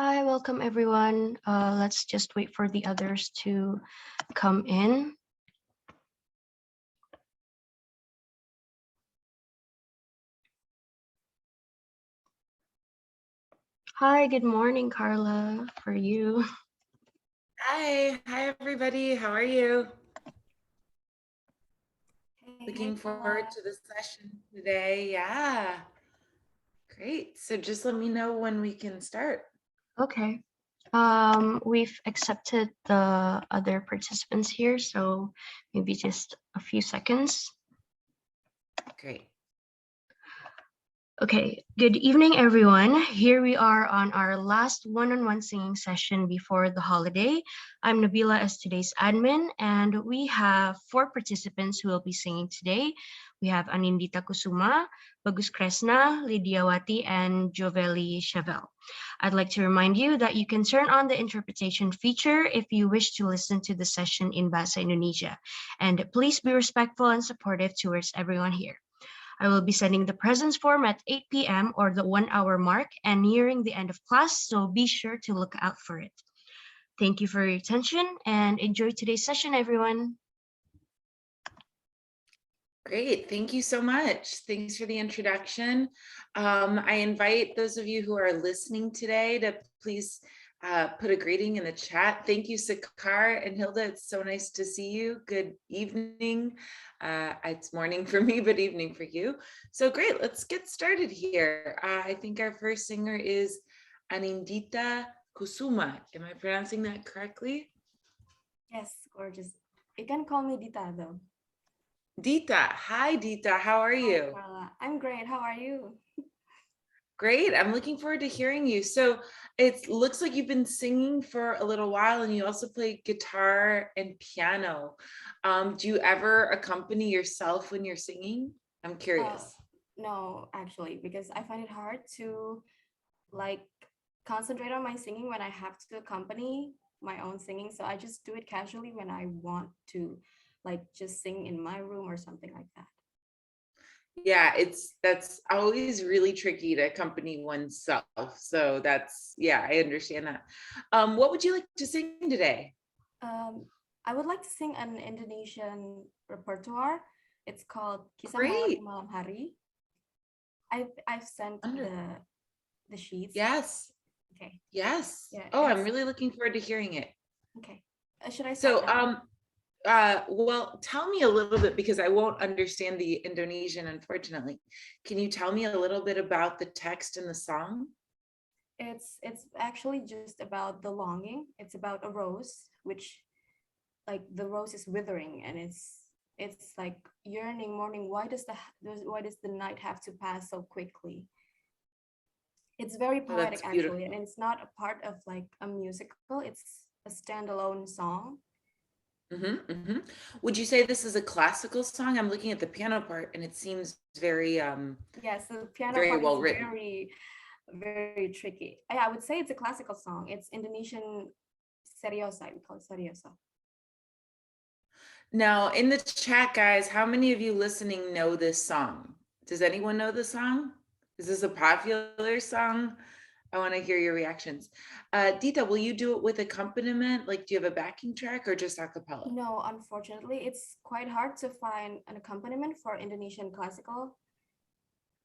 Hi, welcome everyone. Let's just wait for the others to come in. Hi, good morning, Carla, for you. Hi everybody. How are you? Hey, Looking forward Carla. to the session today. Yeah, great. So just let me know when we can start. Okay. We've accepted the other participants here, so maybe just a few seconds. Great. Okay, good evening, everyone. Here we are on our last one-on-one singing session before the holiday. I'm Nabila as today's admin, and we have 4 participants who will be singing today. We have Anindita Kusuma, Bagus Kresna, Lidyawati, and Jovely Chavelle. I'd like to remind you that you can turn on the interpretation feature if you wish to listen to the session in Bahasa Indonesia. And please be respectful and supportive towards everyone here. I will be sending the presence form at 8 p.m. or the 1 hour mark and nearing the end of class, so be sure to look out for it. Thank you for your attention and enjoy today's session, everyone. Great. Thank you so much. Thanks for the introduction. I invite those of you who are listening today to please put a greeting in the chat. Thank you, Sakar and Hilda. It's so nice to see you. Good evening. It's morning for me, but evening for you. So great. Let's get started here. I think our first singer is Anindita Kusuma. Am I pronouncing that correctly? Yes, gorgeous. You can call me Dita though. Dita. Hi, Dita. How are Hi, you? Carla. I'm great. How are you? Great. I'm looking forward to hearing you. So it looks like you've been singing for a little while and you also play guitar and piano. Do you ever accompany yourself when you're singing? I'm Uh, curious. no, actually, because I find it hard to like concentrate on my singing when I have to accompany my own singing. So I just do it casually when I want to like just sing in my room or something like that. Yeah, that's always really tricky to accompany oneself. So yeah, I understand that. What would you like to sing today? Um, I would like to sing an Indonesian repertoire. It's called Kisah Malam di Great. Malam Hari. I've sent Wonderful. the sheets. Yes. Okay. Yes. Yeah, Oh, I'm it's really looking forward to hearing it. okay. Should I start So, now? well, tell me a little bit because I won't understand the Indonesian, unfortunately. Can you tell me a little bit about the text and the song? It's actually just about the longing. It's about a rose, which like the rose is withering, and it's like yearning, mourning. Why does the night have to pass so quickly? It's very Oh, poetic that's actually, and beautiful. it's not a part of like a musical. It's a standalone song. Hmm. Would you say this is a classical song? I'm looking at the piano part, and it seems Yes, the piano very part is well written. very tricky. I would say it's a classical song. It's Indonesian seriosa. We call it seriosa. Now, in the chat, guys, how many of you listening know this song? Does anyone know the song? Is this a popular song? I want to hear your reactions. Dita, will you do it with accompaniment? Like, do you have a backing track or just a cappella? No, unfortunately, it's quite hard to find an accompaniment for Indonesian classical.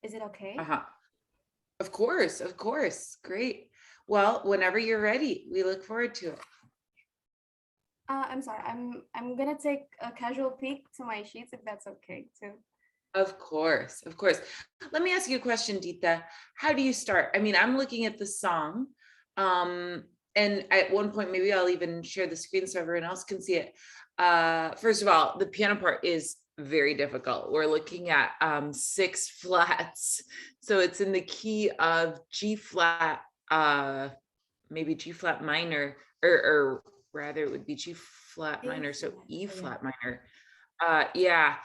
Is it okay? Uh-huh. Of course, of course. Great. Well, whenever you're ready, we look forward to it. I'm sorry. I'm gonna take a casual peek to my sheets if that's okay too. Of course, of course. Let me ask you a question, Dita. How do you start? I mean, I'm looking at the song. And at one point, maybe I'll even share the screen so everyone else can see it. First of all, the piano part is very difficult. We're looking at 6 flats. So it's in the key of G flat, maybe G flat minor, or rather it would be G flat A minor, so flat. E Oh yeah. flat minor. Yeah.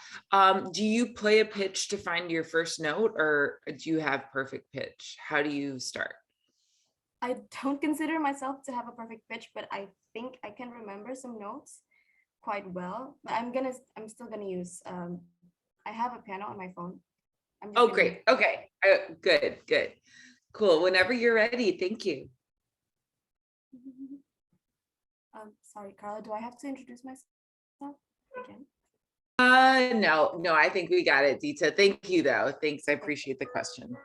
Do you play a pitch to find your first note or do you have perfect pitch? How do you start? I don't consider myself to have a perfect pitch, but I think I can remember some notes quite well. But I'm still gonna use I have a piano on my phone. I'm just Oh, gonna use great. Okay. Good, good. Cool. Whenever you're ready. Thank you. Sorry, Carla, do I have to introduce myself again? No, I think we got it, Dita. Thank you though. Thanks, I appreciate the question.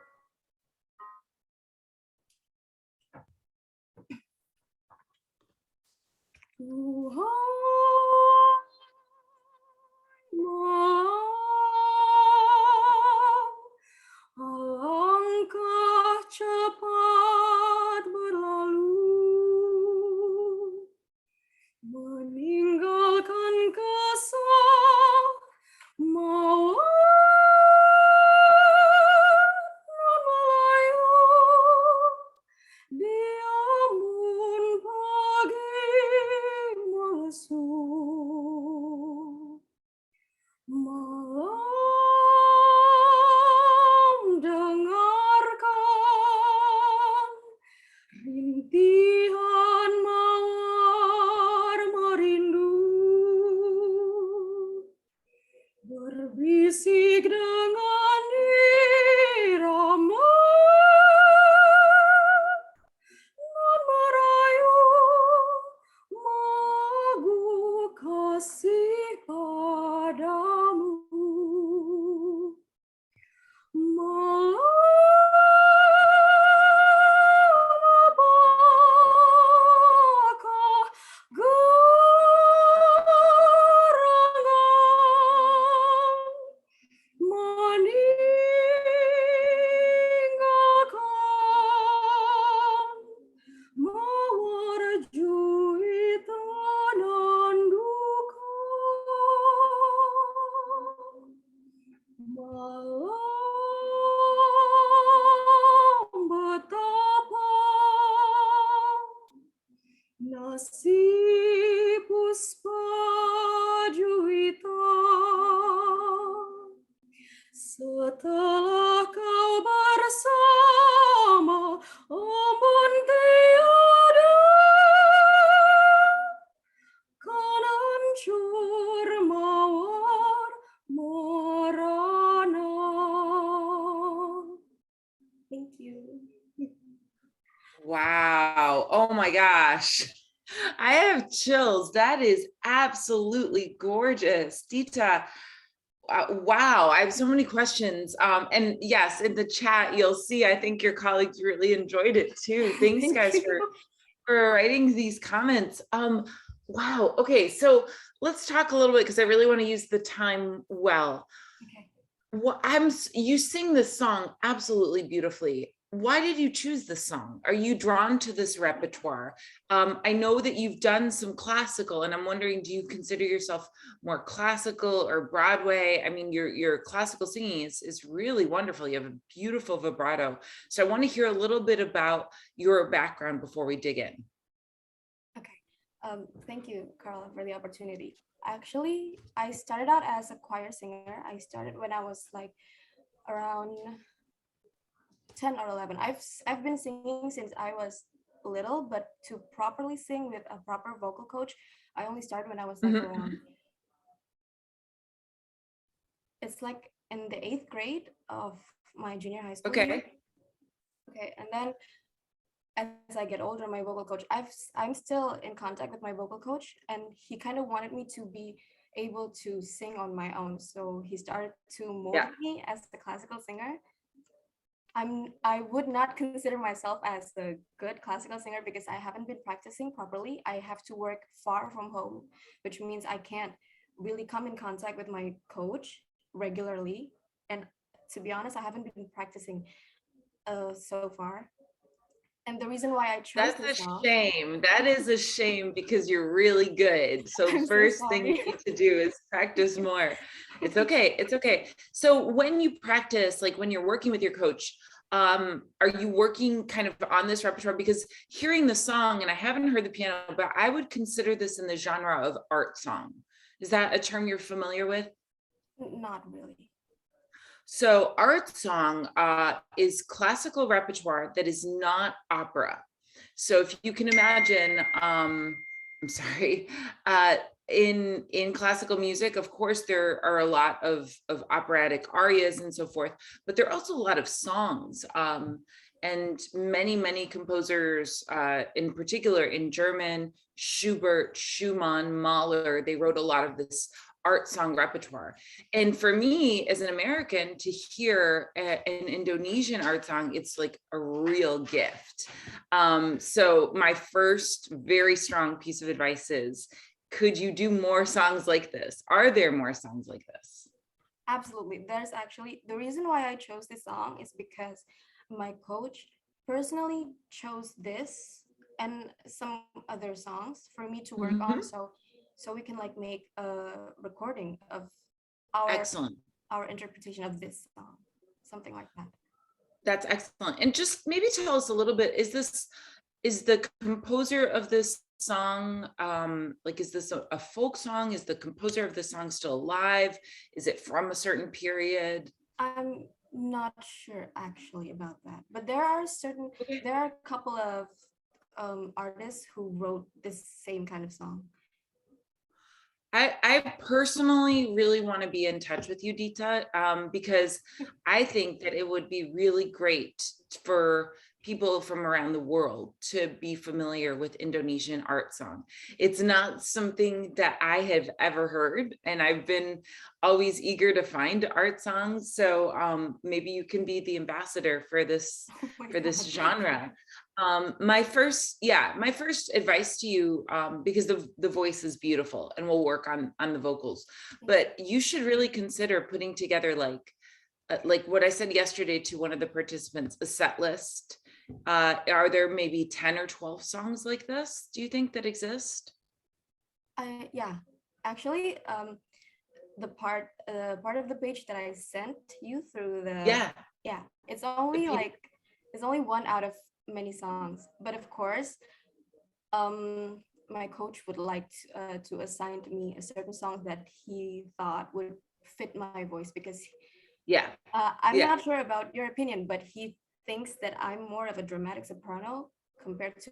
Alangkah cepat berlalu, meninggalkan kesamaan Melayu, diamun pagi melesup. Malam dengarkan rintihan mawar merindu, berbisik dengan irama non merayu, magu kasih padamu. Malam apakah gerangan meninggalkan mawar juitan dan duka. Malam betapa nasib puspa juwita setelah kau bersama embun tiada kan hancur mawar merana. Thank you. Wow. Oh my gosh. I have chills. That is absolutely gorgeous. Dita, wow. I have so many questions. And yes, in the chat, you'll see, I think your colleagues really enjoyed it too. Thanks Thank guys you. for writing these comments. Wow. Okay. So let's talk a little bit because I really want to use the time well. Okay. Well, you sing this song absolutely beautifully. Why did you choose this song? Are you drawn to this repertoire? I know that you've done some classical, and I'm wondering, do you consider yourself more classical or Broadway? I mean, your classical singing is really wonderful. You have a beautiful vibrato. So I want to hear a little bit about your background before we dig in. Okay. Thank you, Carla, for the opportunity. Actually, I started out as a choir singer. I started when I was like around 10 or 11. I've been singing since I was little, but to properly sing with a proper vocal coach, I only started when I was like around, it's like in the 8th grade of my junior high school year. Okay. Okay, and then as I get older, my vocal coach, I'm still in contact with my vocal coach, and he kind of wanted me to be able to sing on my own. So he started to mold me as a classical singer. I would not consider myself as a good classical singer because I haven't been practicing properly. I have to work far from home, which means I can't really come in contact with my coach regularly. And to be honest, I haven't been practicing so far. And the reason why I chose That's this a song, shame. That is a shame because you're really good. So I'm so first thing you sorry. need to do is practice more. It's okay. It's okay. So when you practice, like when you're working with your coach, are you working kind of on this repertoire? Because hearing the song, and I haven't heard the piano, but I would consider this in the genre of art song. Is that a term you're familiar with? Not really. So art song is classical repertoire that is not opera. So if you can imagine, I'm sorry, in classical music, of course, there are a lot of operatic arias and so forth, but there are also a lot of songs. and many composers, in particular in German, Schubert, Schumann, Mahler, they wrote a lot of this art song repertoire. And for me as an American to hear an Indonesian art song, it's like a real gift. So my first very strong piece of advice is, could you do more songs like this? Are there more songs like this? Absolutely. There's actually, the reason why I chose this song is because my coach personally chose this and some other songs for me to work on. So we can like make a recording of our Excellent. our interpretation of this song, something like that. That's excellent. And just maybe tell us a little bit, is the composer of this song, like, is this a folk song? Is the composer of the song still alive? Is it from a certain period? I'm not sure actually about that, but there are a couple of artists who wrote this same kind of song. I personally really want to be in touch with you, Dita, because I think that it would be really great for people from around the world to be familiar with Indonesian art song. It's not something that I have ever heard, and I've been always eager to find art songs. So maybe you can be the ambassador for this genre. My first advice to you, because the voice is beautiful, and we'll work on the vocals, but you should really consider putting together like what I said yesterday to one of the participants, a set list. Are there maybe 10 or 12 songs like this, do you think, that exist? Yeah, actually, the part of the page that I sent you through the it's only one out of many songs, but of course my coach would like to assign to me a certain song that he thought would fit my voice, because I'm not sure about your opinion, but he thinks that I'm more of a dramatic soprano compared to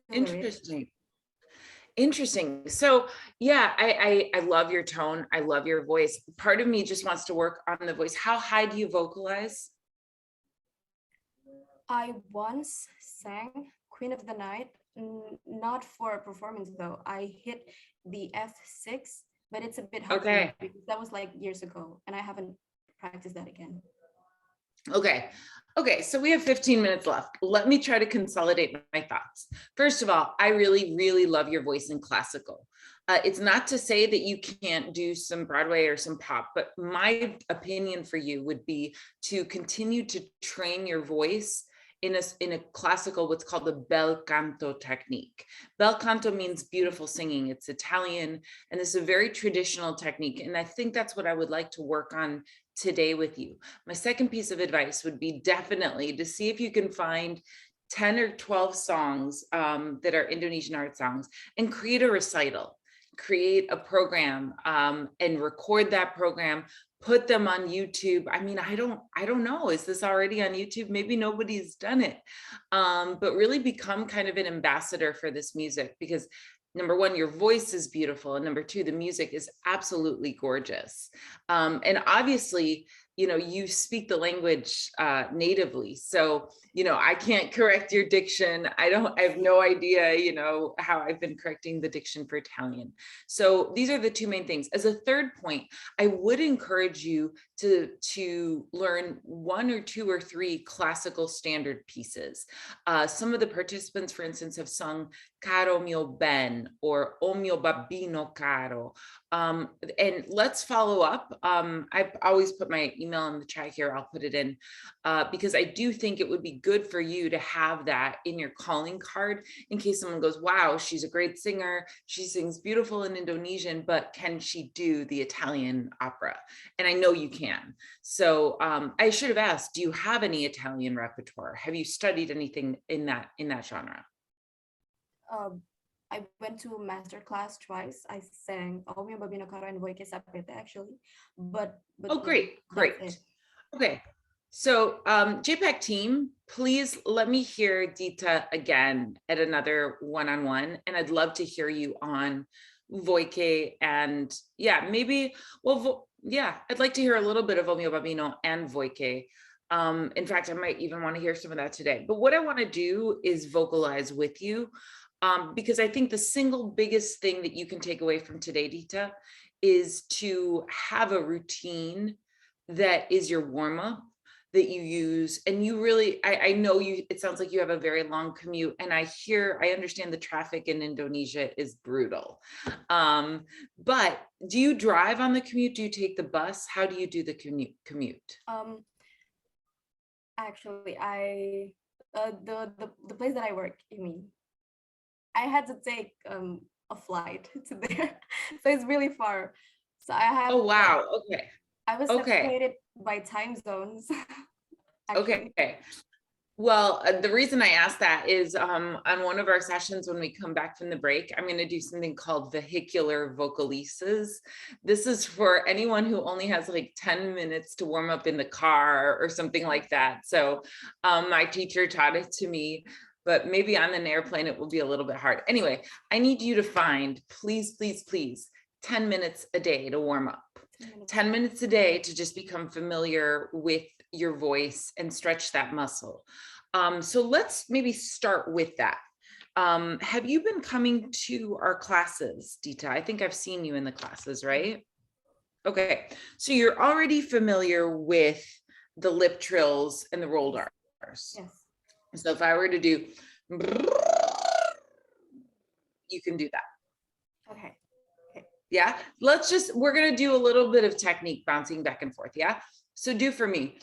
Interesting. So I love your tone. I love your voice. Part of me just wants to work on the voice. How high do you vocalize? I once sang Queen of the Night, not for a performance though. I hit the F6, but it's a bit hard for me because that was like years ago, and I haven't practiced that again. Okay, so we have 15 minutes left. Let me try to consolidate my thoughts. First of all, I really love your voice in classical. It's not to say that you can't do some Broadway or some pop, but my opinion for you would be to continue to train your voice in a classical, what's called the bel canto technique. Bel canto means beautiful singing. It's Italian, and this is a very traditional technique. And I think that's what I would like to work on today with you. My second piece of advice would be definitely to see if you can find 10 or 12 songs that are Indonesian art songs, and create a recital, create a program, and record that program, put them on YouTube. I mean, I don't know, is this already on YouTube? Maybe nobody's done it, but really become kind of an ambassador for this music, because number one, your voice is beautiful, and number two, the music is absolutely gorgeous. And obviously, you speak the language natively. So, I can't correct your diction. I have no idea, how I've been correcting the diction for Italian. So these are the two main things. As a third point, I would encourage you to learn 1 or 2 or 3 classical standard pieces. Some of the participants, for instance, have sung Caro mio ben or O mio babbino caro. And let's follow up. I've always put my email in the chat here. I'll put it in because I do think it would be good for you to have that in your calling card in case someone goes, wow, she's a great singer. She sings beautiful in Indonesian, but can she do the Italian opera? And I know you can. So I should have asked, do you have any Italian repertoire? Have you studied anything in that genre? I went to a master class twice. I sang O mio babbino caro and Envoy actually, but oh, great. Okay, so JPAC team, please let me hear Dita again at another one-on-one, and I'd love to hear you on Voike, and maybe, I'd like to hear a little bit of O mio babbino and Voike. In fact, I might even want to hear some of that today. But what I want to do is vocalize with you, because I think the single biggest thing that you can take away from today, Dita, is to have a routine that is your warm-up that you use. And you really, I know you, it sounds like you have a very long commute, and I understand the traffic in Indonesia is brutal. But do you drive on the commute? Do you take the bus? How do you do the commute? Actually, the place that I work, you mean, I had to take a flight to there, so it's really far. So I have. Oh wow! Okay. I was separated by time zones. Okay. Well, the reason I asked that is on one of our sessions when we come back from the break, I'm going to do something called vehicular vocalises. This is for anyone who only has like 10 minutes to warm up in the car or something like that. So my teacher taught it to me, but maybe on an airplane it will be a little bit hard. Anyway, I need you to find, please, 10 minutes a day to warm up. 10 minutes a day to just become familiar with your voice and stretch that muscle. So let's maybe start with that. Have you been coming to our classes, Dita? I think I've seen you in the classes, right? Okay, so you're already familiar with the lip trills and the rolled R's. Yes. So if I were to do, you can do that. Okay. Yeah, we're going to do a little bit of technique bouncing back and forth. Yeah. So do for me.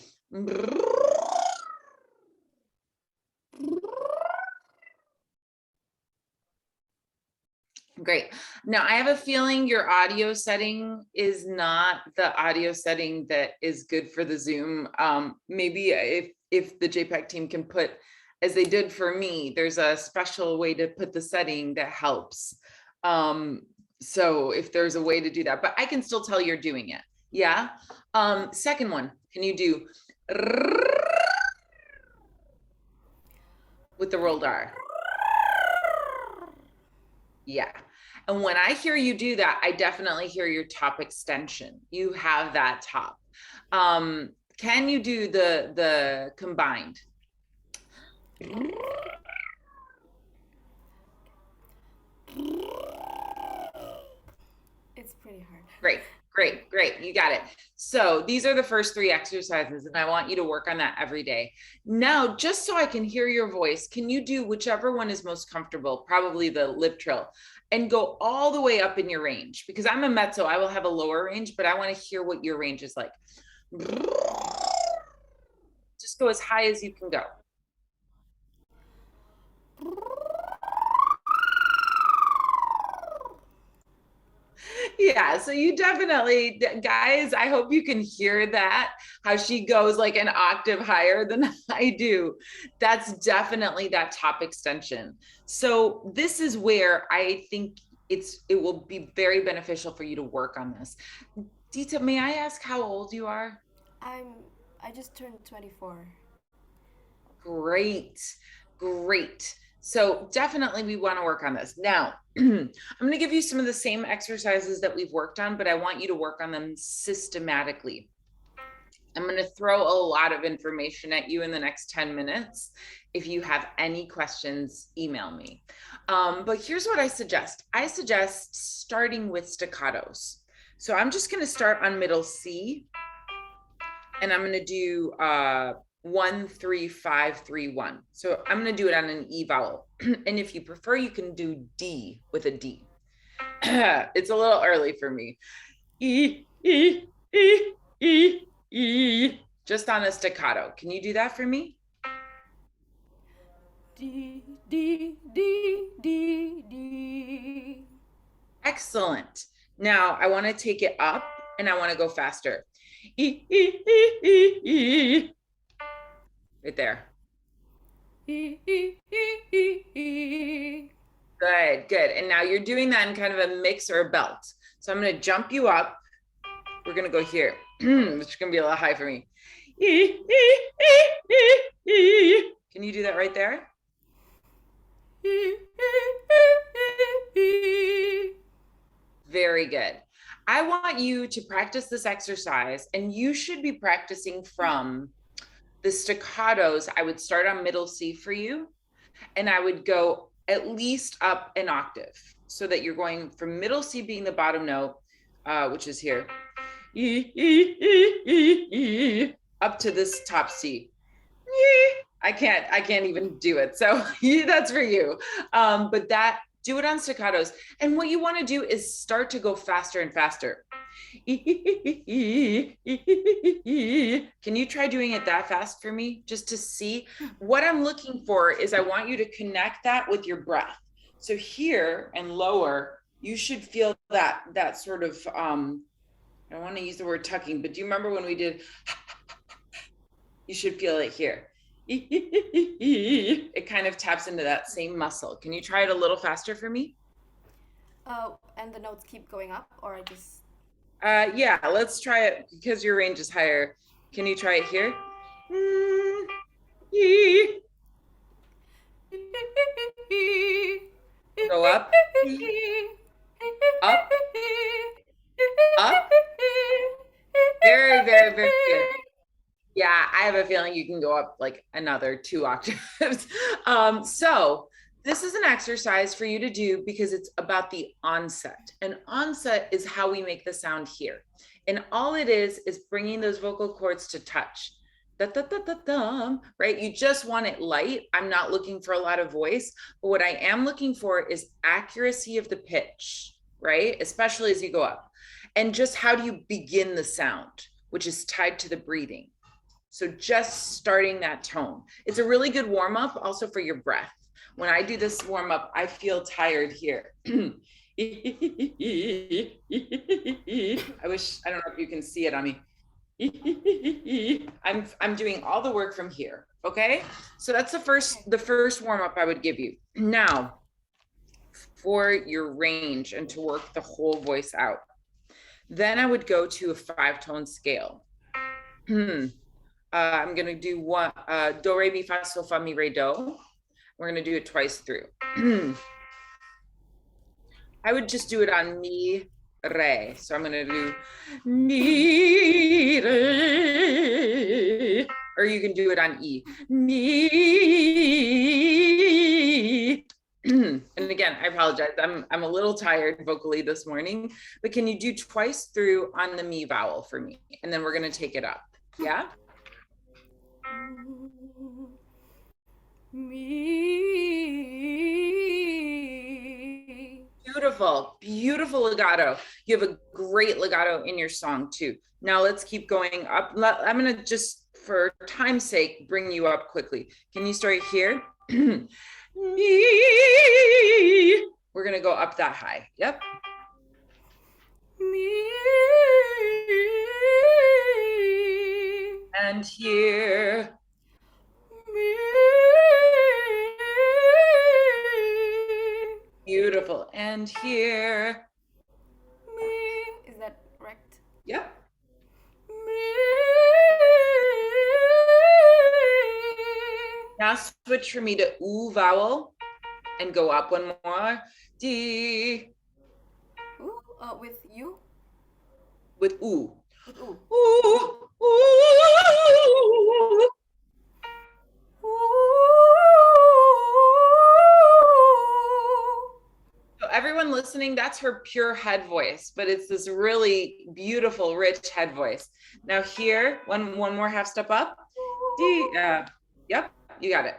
Great. Now I have a feeling your audio setting is not the audio setting that is good for the Zoom. Maybe if the JPAC team can put, as they did for me, there's a special way to put the setting that helps. So if there's a way to do that, but I can still tell you're doing it. Yeah. Second one, can you do with the rolled R? Yeah. And when I hear you do that, I definitely hear your top extension. You have that top. Can you do the combined? It's pretty hard. Great. You got it. So these are the first 3 exercises, and I want you to work on that every day. Now, just so I can hear your voice, can you do whichever one is most comfortable, probably the lip trill, and go all the way up in your range? Because I'm a mezzo, I will have a lower range, but I want to hear what your range is like. Just go as high as you can go. Yeah, so you definitely, guys, I hope you can hear that, how she goes like an octave higher than I do. That's definitely that top extension. So this is where I think it will be very beneficial for you to work on this. Dita, may I ask how old you are? I just turned 24. Great. So definitely we want to work on this. Now, I'm going to give you some of the same exercises that we've worked on, but I want you to work on them systematically. I'm going to throw a lot of information at you in the next 10 minutes. If you have any questions, email me. But here's what I suggest. I suggest starting with staccatos. So I'm just going to start on middle C, and I'm going to do 1, 3, 5, 3, 1. So I'm going to do it on an E vowel. And if you prefer, you can do D with a D. It's a little early for me. E, E, E, E, E. Just on a staccato. Can you do that for me? D, D, D, D, D. Excellent. Now I want to take it up and I want to go faster. E, E, E, E, E. Right there. E, E, E, E, E. Good. And now you're doing that in kind of a mix or a belt. So I'm going to jump you up. We're going to go here, which is going to be a little high for me. Can you do that right there? Very good. I want you to practice this exercise, and you should be practicing from The staccatos, I would start on middle C for you, and I would go at least up an octave so that you're going from middle C being the bottom note, which is here, up to this top C. I can't even do it. So that's for you. But do it on staccatos. And what you want to do is start to go faster and faster. Can you try doing it that fast for me, just to see? What I'm looking for is I want you to connect that with your breath. So here and lower, you should feel that sort of, I don't want to use the word tucking, but do you remember when we did, you should feel it here. It kind of taps into that same muscle. Can you try it a little faster for me? And the notes keep going up, or I just... Yeah, let's try it because your range is higher. Can you try it here? Go up, up, up. Very, very, very good. Yeah, I have a feeling you can go up like another 2 octaves. So this is an exercise for you to do because it's about the onset. And onset is how we make the sound here. And all it is bringing those vocal cords to touch. Da, da, da, da, da, right? You just want it light. I'm not looking for a lot of voice, but what I am looking for is accuracy of the pitch, right? Especially as you go up. And just how do you begin the sound, which is tied to the breathing. So just starting that tone. It's a really good warm up also for your breath. When I do this warm up, I feel tired here. I don't know if you can see it on me. I'm doing all the work from here. Okay. So that's the first warm up I would give you. Now for your range and to work the whole voice out, then I would go to a 5-tone scale. I'm going to do one, do, re, mi, fa, sol, fa, mi, re, do. We're going to do it twice through. I would just do it on mi, re. So I'm going to do mi, re. Or you can do it on e. Mi. And again, I apologize. I'm a little tired vocally this morning, but can you do twice through on the mi vowel for me? And then we're going to take it up. Yeah? Me. Beautiful, beautiful legato. You have a great legato in your song too. Now let's keep going up. I'm gonna just, for time's sake, bring you up quickly. Can you start here? Me. We're gonna go up that high. Yep. Me. And here. Beautiful. And here. Is that correct? Yep. Now switch for me to oo vowel and go up one more. D. Ooh, with you? With oo. With ooh. Ooh. Ooh. So everyone listening, that's her pure head voice, but it's this really beautiful, rich head voice. Now here, one more half step up. D. Yep, you got it.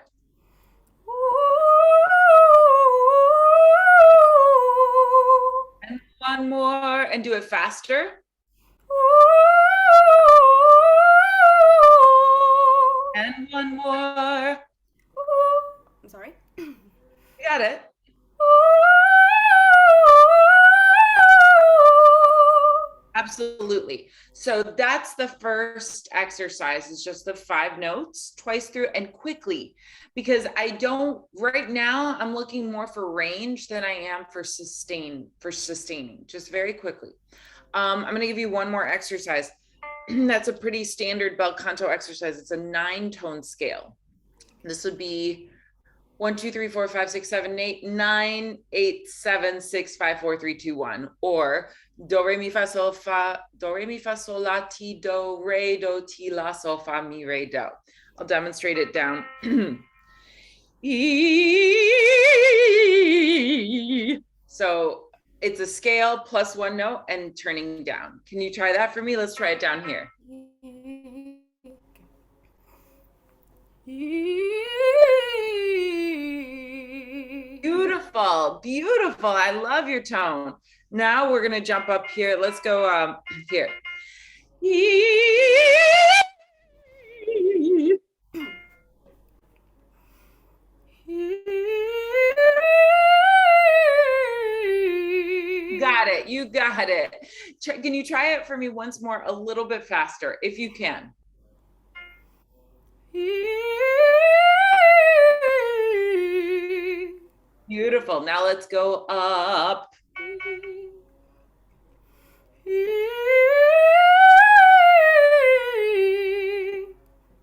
And one more, and do it faster. And one more. I'm sorry. You got it. Absolutely. So that's the first exercise, is just the 5 notes twice through and quickly, because right now I'm looking more for range than I am for sustaining, just very quickly. I'm going to give you one more exercise. That's a pretty standard bel canto exercise. It's a 9-tone scale. This would be 1, 2, 3, 4, 5, 6, 7, 8, 9, 8, 7, 6, 5, 4, 3, 2, 1, or do, re, mi, fa, sol, fa, do, re, mi, fa, sol, la, ti, do, re, do, ti, la, sol, fa, mi, re, do. I'll demonstrate it down. So it's a scale plus one note and turning down. Can you try that for me? Let's try it down here. Beautiful, beautiful. I love your tone. Now we're gonna jump up here. Let's go here. Got it. You got it. Can you try it for me once more, a little bit faster, if you can? Beautiful. Now let's go up.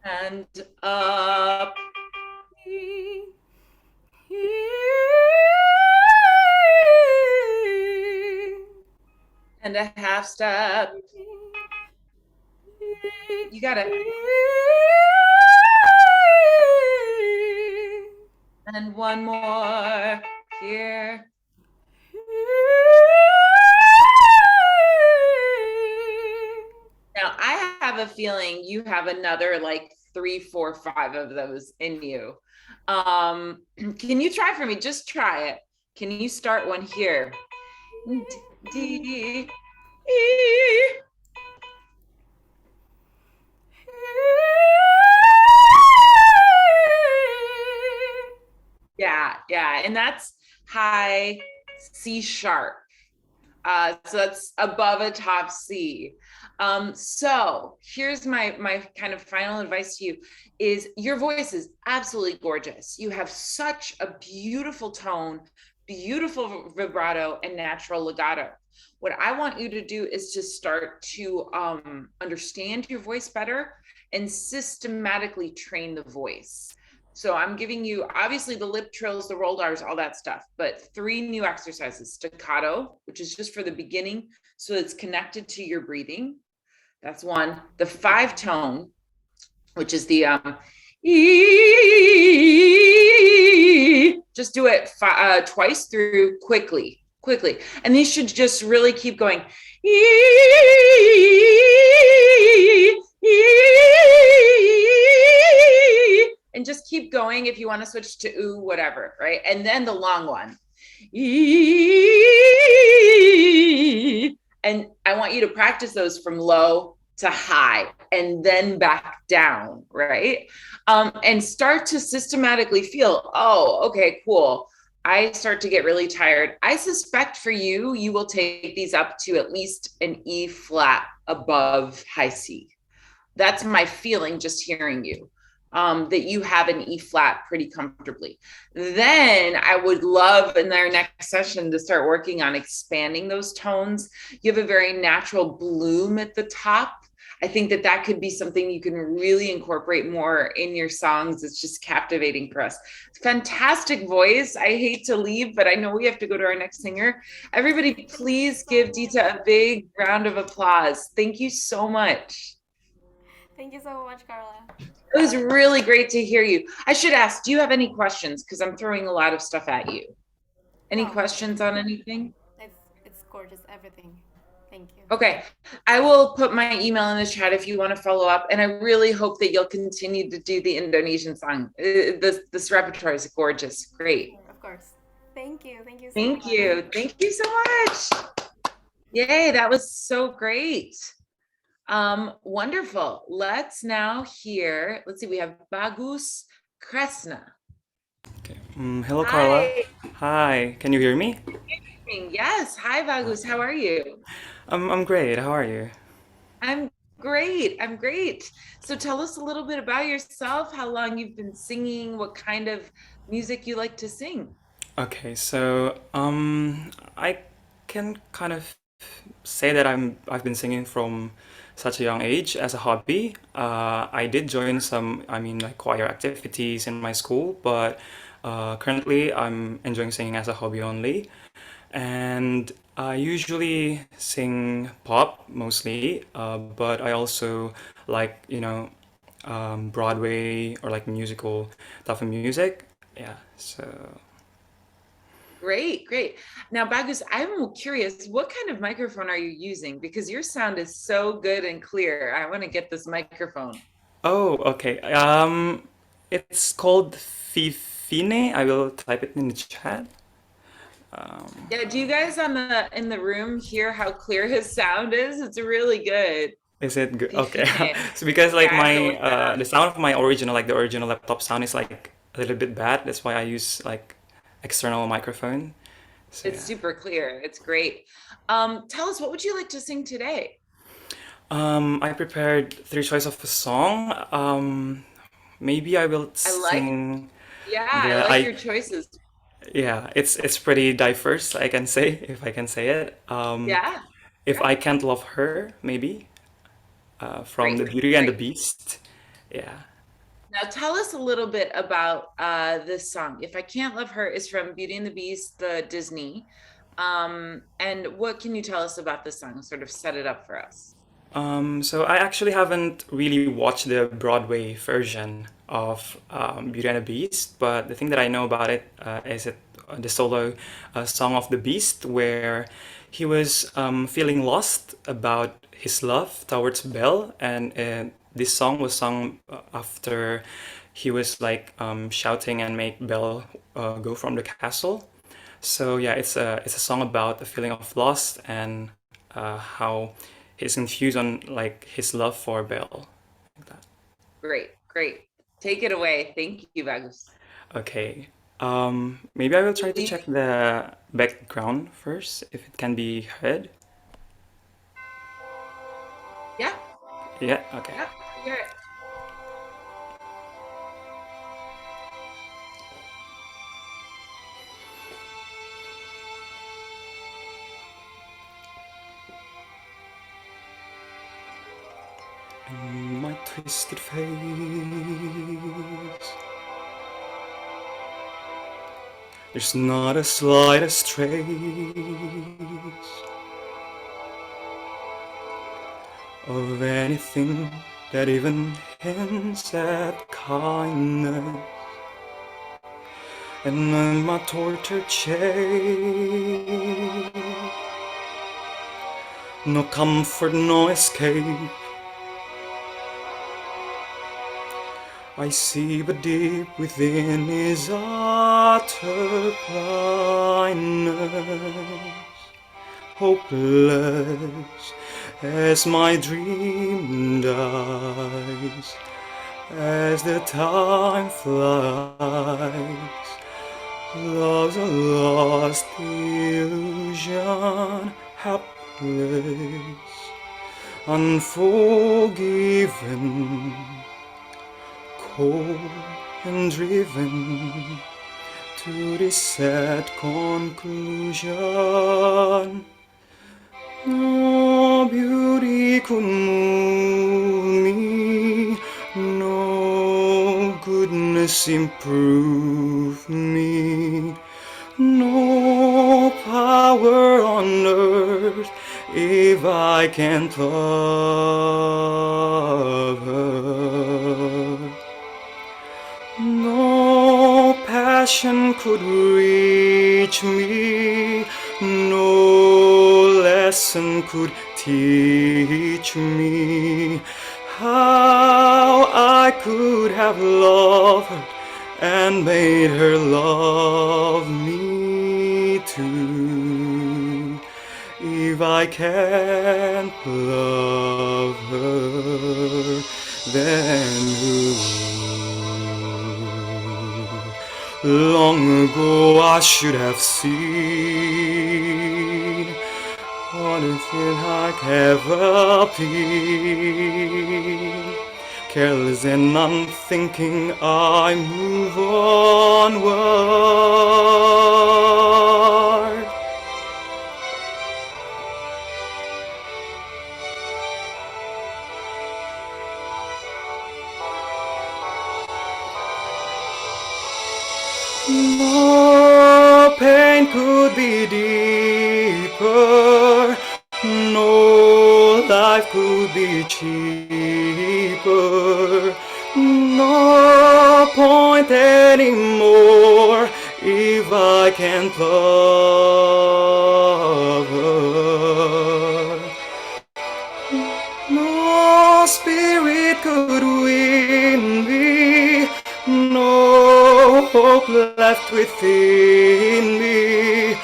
And up. And a half step. You got it. And one more here. Now I have a feeling you have another like 3, 4, 5 of those in you. Can you try for me? Just try it. Can you start one here? D, E. Yeah, and that's high C sharp. So that's above a top C. So here's my kind of final advice to you is your voice is absolutely gorgeous. You have such a beautiful tone, beautiful vibrato and natural legato. What I want you to do is to start to understand your voice better and systematically train the voice. So I'm giving you, obviously the lip trills, the rolled R's, all that stuff, but 3 new exercises. Staccato, which is just for the beginning. So it's connected to your breathing. That's one. The 5 tone, which is the just do it twice through quickly. And these should just really keep going. And just keep going if you want to switch to ooh, whatever, right? And then the long one. And I want you to practice those from low to high and then back down, right? And start to systematically feel, oh, okay, cool. I start to get really tired. I suspect for you, you will take these up to at least an E flat above high C. That's my feeling just hearing you. That you have an E flat pretty comfortably. Then I would love in our next session to start working on expanding those tones. You have a very natural bloom at the top. I think that that could be something you can really incorporate more in your songs. It's just captivating for us. Fantastic voice. I hate to leave, but I know we have to go to our next singer. Everybody, please give Dita a big round of applause. Thank you so much. Thank you so much, Carla. It was really great to hear you. I should ask, do you have any questions? Because I'm throwing a lot of stuff at you. Any questions on anything? It's gorgeous, everything. Thank you. Okay, I will put my email in the chat if you want to follow up. And I really hope that you'll continue to do the Indonesian song. This repertoire is gorgeous. Great. Of course. Thank you. Thank you so Thank much. you. Thank you so much. Yay, that was so great. Wonderful. Let's now hear, let's see, we have Bagus Kresna. Okay. Hello, Carla. Hi, can you hear me? Yes. Hi, Bagus. How are you? I'm great. How are you? I'm great. I'm great. So tell us a little bit about yourself, how long you've been singing, what kind of music you like to sing. Okay, so I can kind of say that I've been singing from such a young age as a hobby. I did join some, like choir activities in my school, but currently I'm enjoying singing as a hobby only. And I usually sing pop mostly, but I also like, Broadway or like musical type of music. Yeah, so Great, great. Now, Bagus, I'm curious, what kind of microphone are you using? Because your sound is so good and clear. I want to get this microphone. oh, okay. It's called Fifine. I will type it in the chat. Yeah, do you guys in the room hear how clear his sound is? It's really good. Is it good? Okay. Fifine. So because like Yeah, I have to my look that up. the sound of my original like the original laptop sound is like a little bit bad. That's why I use like external microphone. So It's yeah. super clear. It's great. Tell us, what would you like to sing today? I prepared three choices of a song. Maybe I will I like, sing yeah, I the like I your choices. yeah, it's pretty diverse, I can say, if I can say it. Yeah, If yeah, I Can't Love Her, maybe, from great, The Beauty and the great. Beast. Yeah. Now tell us a little bit about this song. If I Can't Love Her is from Beauty and the Beast, the Disney. And what can you tell us about this song? Sort of set it up for us. So I actually haven't really watched the Broadway version of Beauty and the Beast, but the thing that I know about it is the solo song of the Beast, where he was feeling lost about his love towards Belle, and this song was sung after he was like shouting and make Belle go from the castle. So yeah, it's a song about the feeling of loss and how he's confused on like his love for Belle. Like that. Great, great. Take it away. Thank you, Bagus. Okay. Maybe I will try to Leave. check the background first if it can be heard. Yeah, Yeah. Okay. yeah, hear it. In my twisted face, there's not a slightest trace of anything that even hints at kindness. And in my tortured shape, no comfort, no escape. I see, but deep within is utter blindness, hopeless as my dream dies, as the time flies. Love's a lost illusion, hapless, unforgiven, cold and driven to this sad conclusion. No beauty could move me, no goodness improve me, no power on earth if I can't love her. No passion could reach me, no lesson could teach me how I could have loved her and made her love me too. If I can't love her, then who? Long ago I should have seen anything I ever been. Careless and unthinking, I move onward. No pain could be deeper, no life could be cheaper anymore if I can't love her. No spirit could win me, no hope left within me.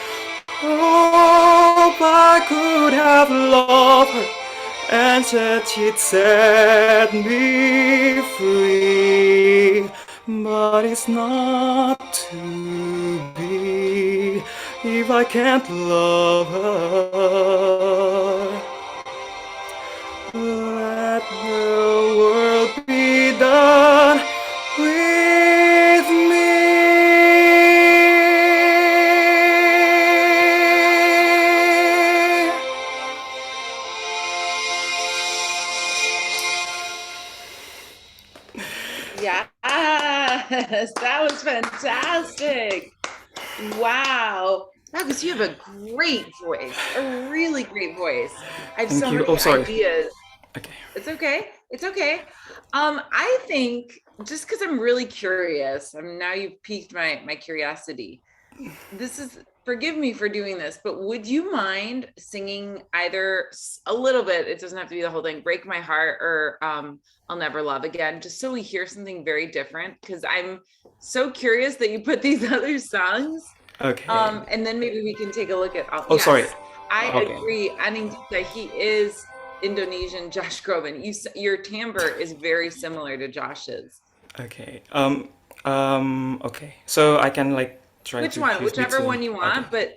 Hope I could have loved her and said she'd set me free, but it's not to be if I can't love her. Let the world be done with me. Yes, that was fantastic. Wow. Bagus, you have a great voice, a really great voice. I have Thank so you. many Oh, sorry. ideas. Okay. It's okay. It's okay. I think just because I'm really curious, now you've piqued my curiosity. This is, forgive me for doing this, but would you mind singing either a little bit, it doesn't have to be the whole thing, Break My Heart or I'll Never Love Again, just so we hear something very different, because I'm so curious that you put these other songs. Okay. And then maybe we can take a look at, Oh, sorry. I Okay. agree. Anindita, he is Indonesian, Josh Groban. Your timbre is very similar to Josh's. Okay. Okay. So I can like try Which to one? choose Whichever between. one you want, Okay. but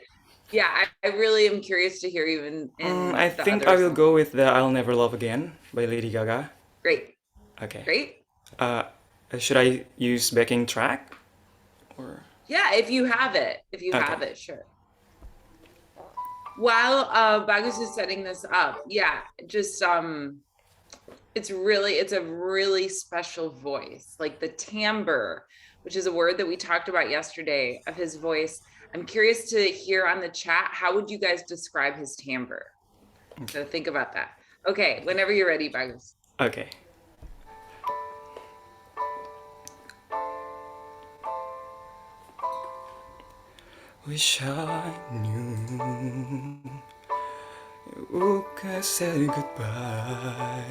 yeah, I really am curious to hear you in I the think other I will song. go with the I'll Never Love Again by Lady Gaga. Great, Okay. great. Should I use backing track or? Yeah, if you have it, Okay. sure. While Bagus is setting this up, yeah, just it's a really special voice, like the timbre, which is a word that we talked about yesterday of his voice. I'm curious to hear on the chat, how would you guys describe his timbre? So think about that. Okay, whenever you're ready, Bagus. Okay. Wish I knew you could say goodbye.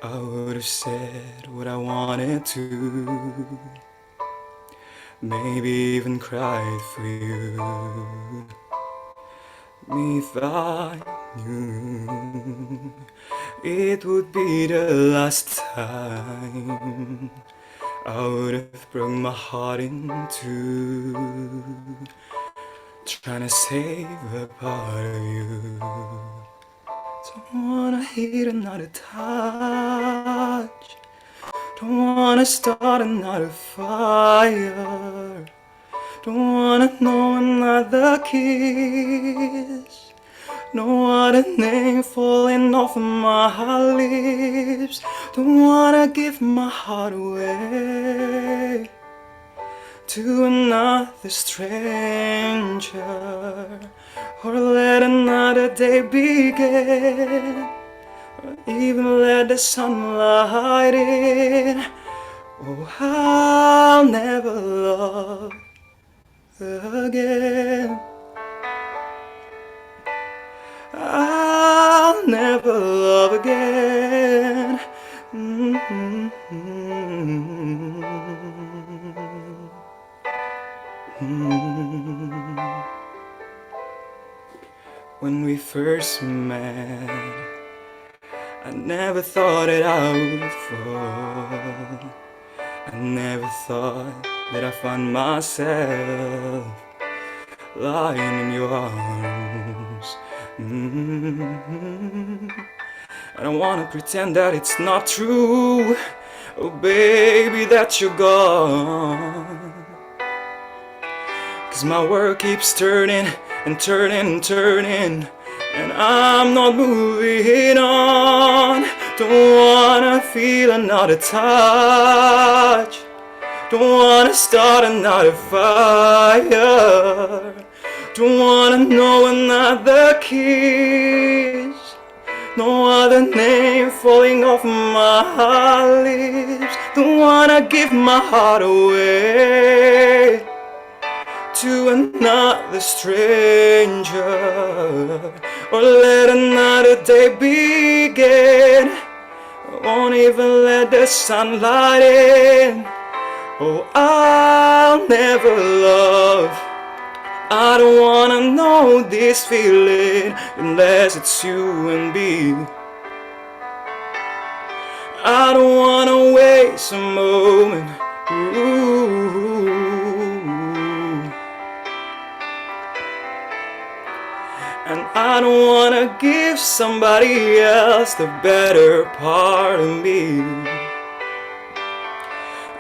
I would have said what I wanted to. Maybe even cried for you. If I knew it would be the last time, I would have broke my heart in two, trying to save a part of you. Don't wanna hit another touch, don't wanna start another fire, don't wanna know another kiss, no other name falling off of my lips. Don't wanna give my heart away to another stranger, or let another day begin, or even let the sunlight in. Oh, I'll never love again. I'll never love again. When we first met, I never thought that I would fall. I never thought that I found myself lying in your arms. I don't wanna pretend that it's not true. Oh baby, that you're gone. 'Cause my world keeps turning and turning and turning, and I'm not moving on. Don't wanna feel another touch, don't wanna start another fire, don't wanna know another kiss, No other name falling off my lips. Don't wanna give my heart away to another stranger, or let another day begin. Won't even let the sunlight in. Oh, I'll never love. I don't wanna know this feeling unless it's you and me. I don't wanna waste a moment. Ooh. And I don't wanna give somebody else the better part of me.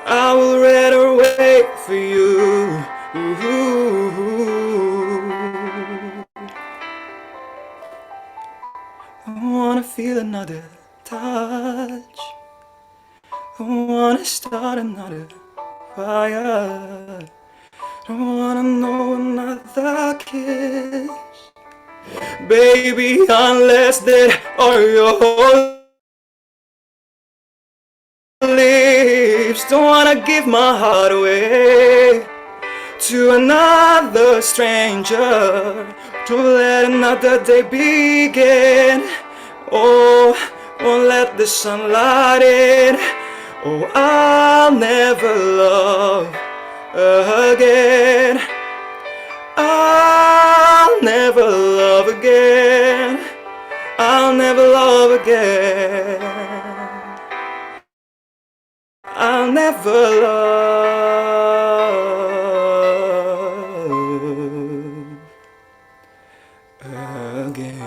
I will rather wait for you. I wanna feel another touch. I wanna start another fire. I wanna know another kiss. Baby, unless they are your lips. Don't wanna give my heart away to another stranger. Don't let another day begin. Oh, won't let the sunlight in. Oh, I'll never love again. I'll never love again. I'll never love again. I'll never love again.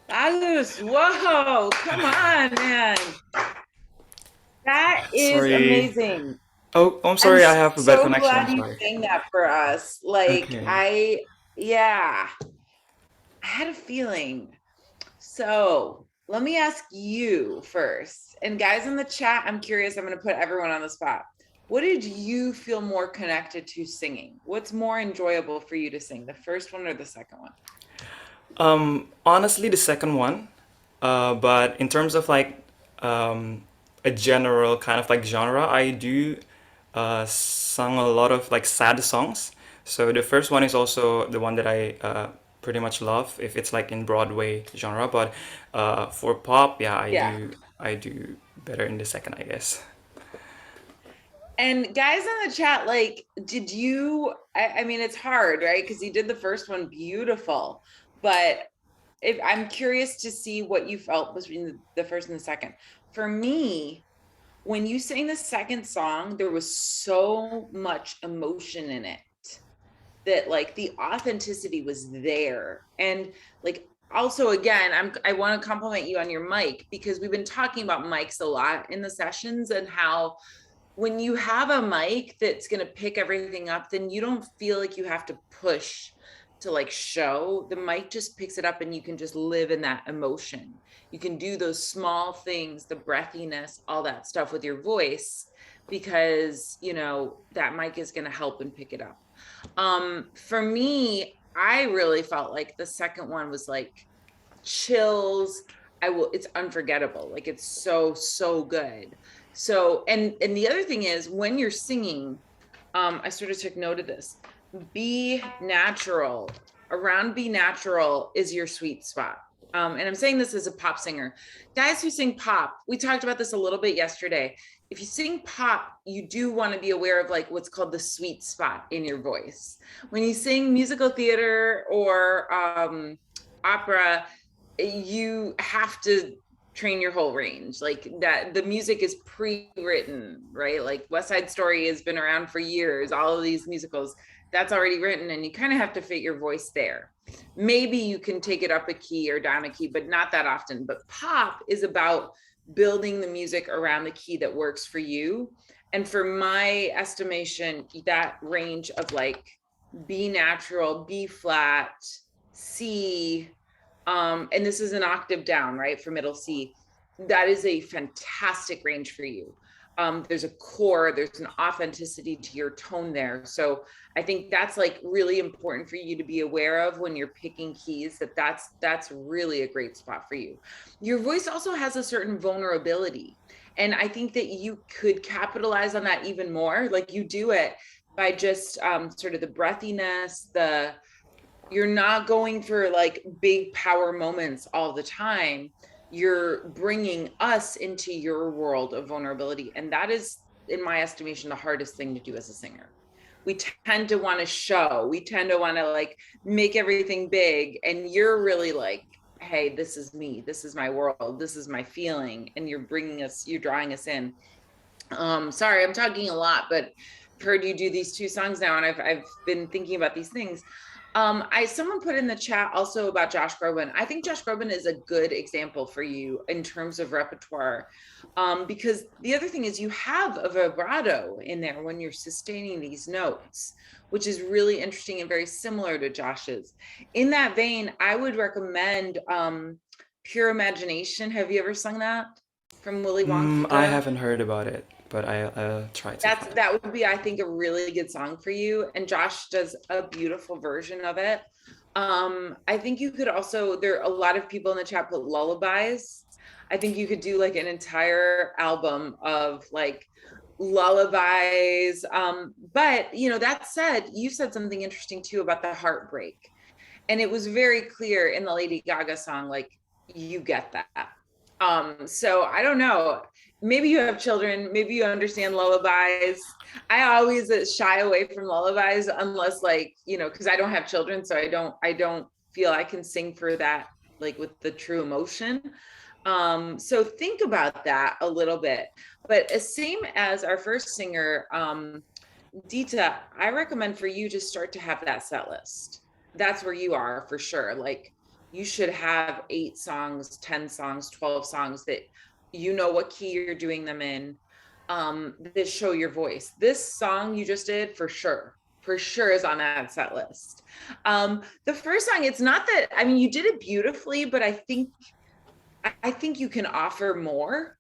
Bagus, whoa, come on, man. That is Sorry. amazing. Oh, I'm sorry. I have a bad So connection. glad I'm you sorry. sang that for us. Like, Okay. yeah, I had a feeling. So let me ask you first. And guys in the chat, I'm curious, I'm going to put everyone on the spot. What did you feel more connected to singing? What's more enjoyable for you to sing, the first one or the second one? Honestly, the second one. But in terms of like a general kind of like genre, I do sung a lot of like sad songs. So the first one is also the one that I pretty much love if it's like in Broadway genre. But for pop, yeah, Yeah. I do better in the second, I guess. And guys in the chat, like, did you, I mean, it's hard, right? Because you did the first one beautiful, but if I'm curious to see what you felt between the first and the second. For me, when you sang the second song, there was so much emotion in it that like the authenticity was there. And like, also again, I want to compliment you on your mic, because we've been talking about mics a lot in the sessions, and how when you have a mic that's going to pick everything up, then you don't feel like you have to push to like show. The mic just picks it up, and you can just live in that emotion. You can do those small things, the breathiness, all that stuff with your voice, because you know that mic is going to help and pick it up. For me, I really felt like the second one was like chills. It's unforgettable. Like, it's so good. So, and the other thing is, when you're singing, I sort of took note of this. Be natural. Around be natural is your sweet spot. And I'm saying this as a pop singer. Guys who sing pop, we talked about this a little bit yesterday. If you sing pop, you do want to be aware of like what's called the sweet spot in your voice. When you sing musical theater or opera, you have to train your whole range, like that. The music is pre-written, right? Like West Side Story has been around for years. All of these musicals, that's already written, and you kind of have to fit your voice there. Maybe you can take it up a key or down a key, but not that often. But pop is about building the music around the key that works for you. And for my estimation, that range of like B natural, B flat, C, and this is an octave down, right, for middle C. That is a fantastic range for you. there's a core, there's an authenticity to your tone there. So I think that's like really important for you to be aware of when you're picking keys, that's really a great spot for you. Your voice also has a certain vulnerability. And I think that you could capitalize on that even more. Like you do it by just sort of the breathiness, you're not going for like big power moments all the time. You're bringing us into your world of vulnerability. And that is, in my estimation, the hardest thing to do as a singer. We tend to want to show, we tend to want to like make everything big. And you're really like, hey, this is me, this is my world, this is my feeling. And you're drawing us in. Sorry, I'm talking a lot, but I've heard you do these 2 songs now, and I've been thinking about these things. Someone put in the chat also about Josh Groban. I think Josh Groban is a good example for you in terms of repertoire, because the other thing is you have a vibrato in there when you're sustaining these notes, which is really interesting and very similar to Josh's. In that vein, I would recommend Pure Imagination. Have you ever sung that from Willy Wonka? I haven't heard about it, but I'll try to. That would be, I think, a really good song for you. And Josh does a beautiful version of it. I think you could also, there are a lot of people in the chat put lullabies. I think you could do like an entire album of like lullabies. But you know, that said, you said something interesting too about the heartbreak. And it was very clear in the Lady Gaga song, like, you get that. So I don't know, maybe you have children, maybe you understand lullabies. I always shy away from lullabies unless like, you know, because I don't have children, so I don't feel I can sing for that, like with the true emotion. So think about that a little bit. But same as our first singer, Dita, I recommend for you to start to have that set list. That's where you are for sure. Like you should have 8 songs, 10 songs, 12 songs that you know what key you're doing them in, that show your voice. This song you just did for sure is on that set list. The first song, it's not that, I mean, you did it beautifully, but I think you can offer more.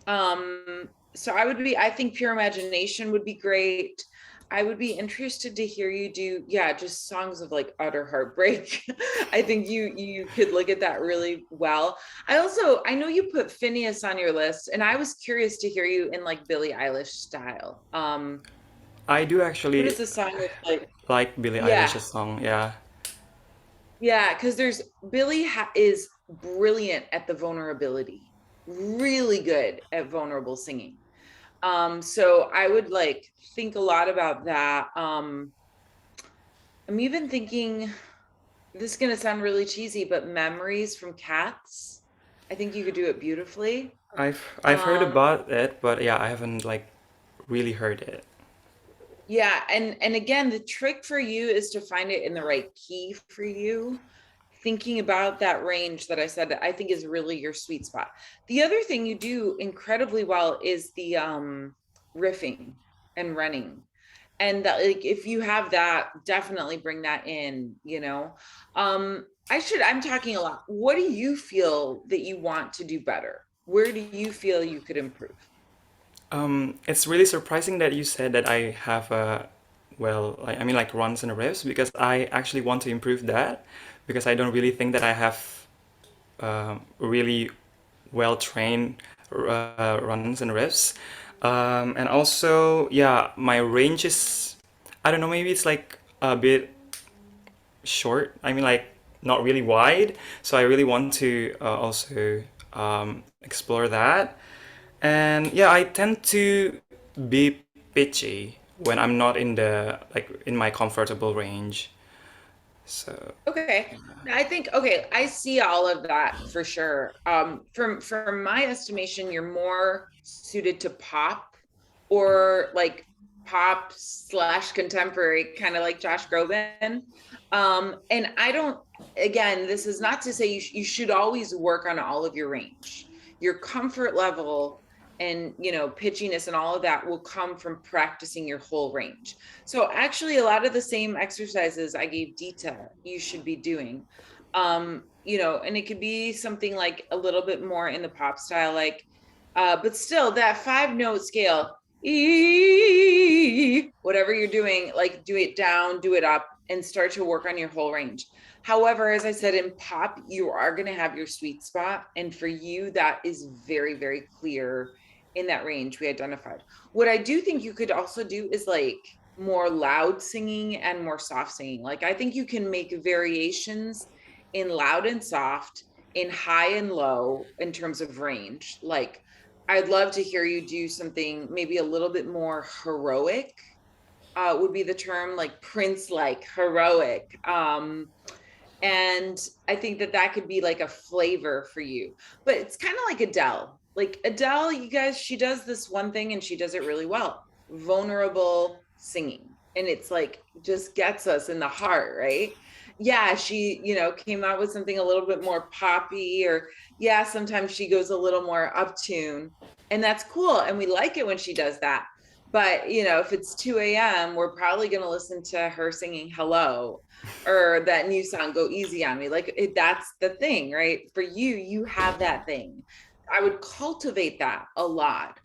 So I think Pure Imagination would be great. I would be interested to hear you do, just songs of like utter heartbreak. I think you could look at that really well. I know you put Phineas on your list, and I was curious to hear you in like Billie Eilish style. I do actually what is the song with like Billie Eilish's song, yeah. Yeah, because Billie is brilliant at the vulnerability, really good at vulnerable singing. So I would like think a lot about that. I'm even thinking, this is gonna sound really cheesy, but Memories from Cats. I think you could do it beautifully. I've heard about it, but yeah, I haven't like really heard it. Yeah, and again, the trick for you is to find it in the right key for you. Thinking about that range that I said, that I think is really your sweet spot. The other thing you do incredibly well is the riffing and running. And that, like, if you have that, definitely bring that in, you know. I'm talking a lot. What do you feel that you want to do better? Where do you feel you could improve? It's really surprising that you said that I have like runs and riffs, because I actually want to improve that, because I don't really think that I have really well trained runs and riffs. And also, yeah, my range is, I don't know, maybe it's like a bit short. I mean, like not really wide. So I really want to also explore that. And yeah, I tend to be pitchy when I'm not in my comfortable range. So Okay. I think, I see all of that for sure. From my estimation, you're more suited to pop, or like pop / contemporary, kind of like Josh Groban. And I don't, again, this is not to say you should always work on all of your range. Your comfort level and, you know, pitchiness and all of that will come from practicing your whole range. So actually a lot of the same exercises I gave Dita, you should be doing, you know, and it could be something like a little bit more in the pop style, like But still that 5-note scale, whatever you're doing, like do it down, do it up, and start to work on your whole range. However, as I said, in pop, you are going to have your sweet spot. And for you, that is very, very clear in that range we identified. What I do think you could also do is like more loud singing and more soft singing. Like I think you can make variations in loud and soft, in high and low in terms of range. Like I'd love to hear you do something maybe a little bit more heroic, would be the term, like Prince, like heroic. And I think that that could be like a flavor for you. But it's kind of like Adele. Like Adele, you guys, she does this one thing and she does it really well. Vulnerable singing. And it's like just gets us in the heart, right? Yeah, she, came out with something a little bit more poppy, or yeah, sometimes she goes a little more uptune. And that's cool. And we like it when she does that. But, if it's 2 a.m., we're probably going to listen to her singing Hello, or that new song, Go Easy on Me. Like that's the thing, right? For you, you have that thing. I would cultivate that a lot.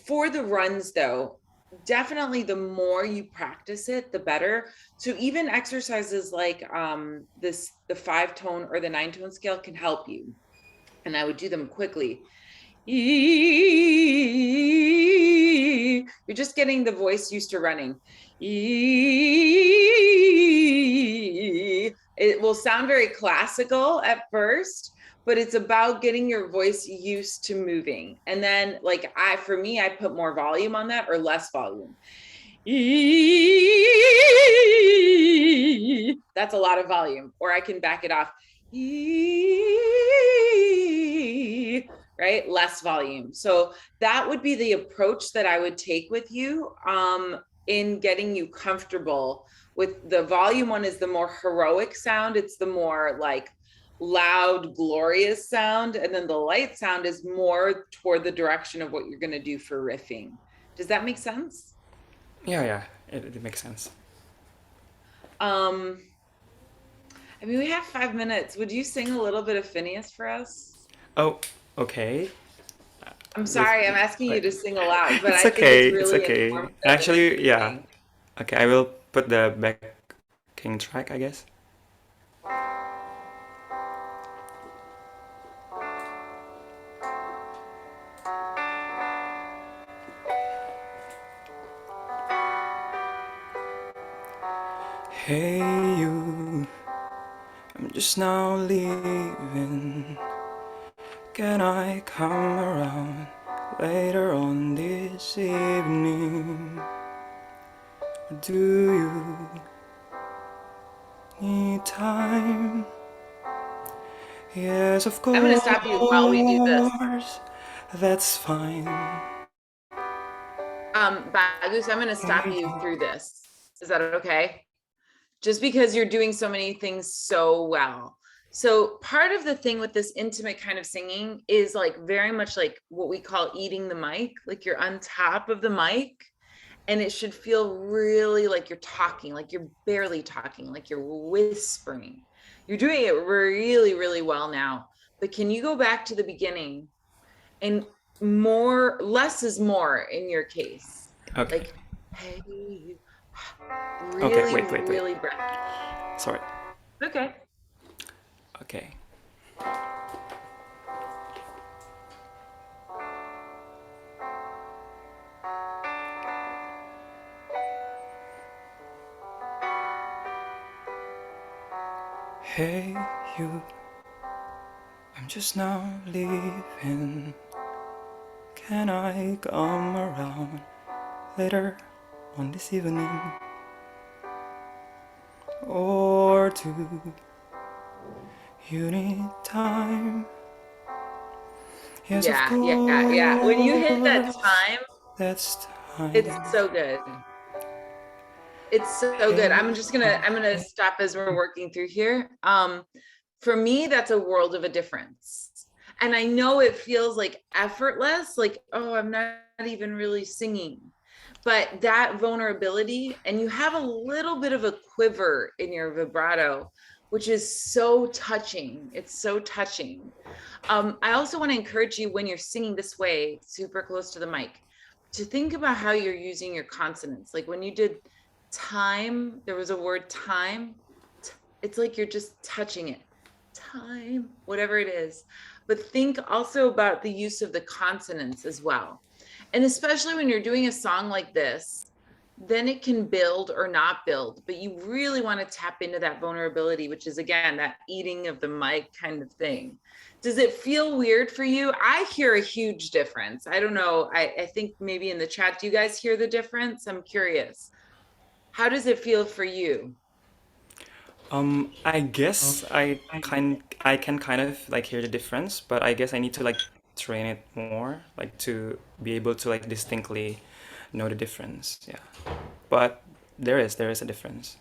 For the runs though, definitely the more you practice it, the better. So even exercises like the 5-tone or the 9-tone scale can help you. And I would do them quickly. You're just getting the voice used to running. It will sound very classical at first, but it's about getting your voice used to moving. And then like for me, I put more volume on that or less volume. That's a lot of volume, or I can back it off. Right? Less volume. So that would be the approach that I would take with you in getting you comfortable with the volume. One is the more heroic sound. It's the more like loud, glorious sound. And then the light sound is more toward the direction of what you're going to do for riffing. Does that make sense? Yeah, it makes sense. I mean, we have 5 minutes. Would you sing a little bit of Phineas for us? Oh, okay. I'm sorry, I'm asking you to sing aloud, but It's I think okay, it's it's really okay. informative and Actually, yeah. interesting. Okay, I will put the backing track, I guess. Hey you, I'm just now leaving. Can I come around later on this evening? Do you need time? Yes, of course. I'm going to stop you while we do this. That's fine. Bagus, I'm going to stop you through this. Is that okay? Just because you're doing so many things so well. So part of the thing with this intimate kind of singing is like very much like what we call eating the mic, like you're on top of the mic, and it should feel really like you're talking, like you're barely talking, like you're whispering. You're doing it really, really well now. But can you go back to the beginning? And less is more in your case. Okay. Like, hey, really, Okay, wait. really breathy. Sorry. Okay. Okay. Hey you, I'm just now leaving. Can I come around later on this evening? Or do you need time? Yes, of course. Yeah. When you hit that time, That's time. it's so good. It's so good. I'm gonna stop as we're working through here. For me, that's a world of a difference. And I know it feels like effortless, like, oh, I'm not even really singing. But that vulnerability, and you have a little bit of a quiver in your vibrato, which is so touching. It's so touching. I also want to encourage you when you're singing this way, super close to the mic, to think about how you're using your consonants. Like when you did time, there was a word time. It's like you're just touching it. Time, whatever it is. But think also about the use of the consonants as well. And especially when you're doing a song like this, then it can build or not build, but you really want to tap into that vulnerability, which is again, that eating of the mic kind of thing. Does it feel weird for you? I hear a huge difference. I don't know. I think maybe in the chat, do you guys hear the difference? I'm curious. How does it feel for you? I guess I can kind of like hear the difference, but I guess I need to like train it more, like to be able to like distinctly know the difference. Yeah. But there is a difference.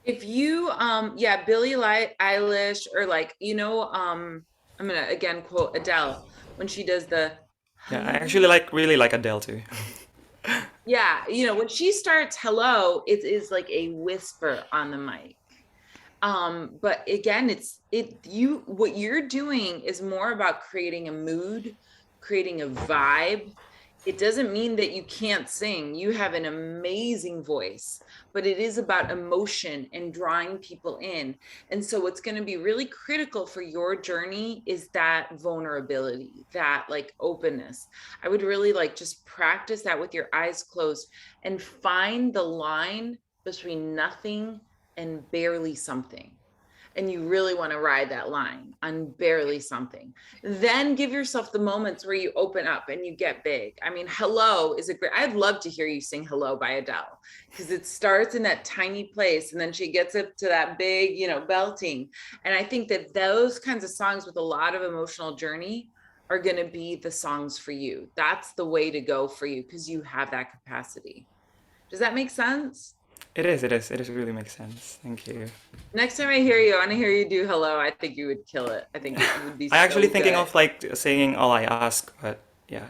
If you, yeah, Billie Eilish, or like, I'm gonna again quote Adele when she does the Yeah, I hello. actually like really like Adele too. Yeah, when she starts hello, it is like a whisper on the mic. But again, what you're doing is more about creating a mood, creating a vibe. It doesn't mean that you can't sing. You have an amazing voice, but it is about emotion and drawing people in. And so what's going to be really critical for your journey is that vulnerability, that like openness. I would really like just practice that with your eyes closed and find the line between nothing and barely something. And you really want to ride that line on barely something. Then give yourself the moments where you open up and you get big. I mean, hello is a great, I'd love to hear you sing Hello by Adele, because it starts in that tiny place and then she gets up to that big, belting. And I think that those kinds of songs with a lot of emotional journey are going to be the songs for you. That's the way to go for you, because you have that capacity. Does that make sense? It is. It really makes sense. Thank you. Next time I hear you, I want to hear you do hello. I think you would kill it. I think it would be I actually so thinking good. of like singing All I Ask, but yeah.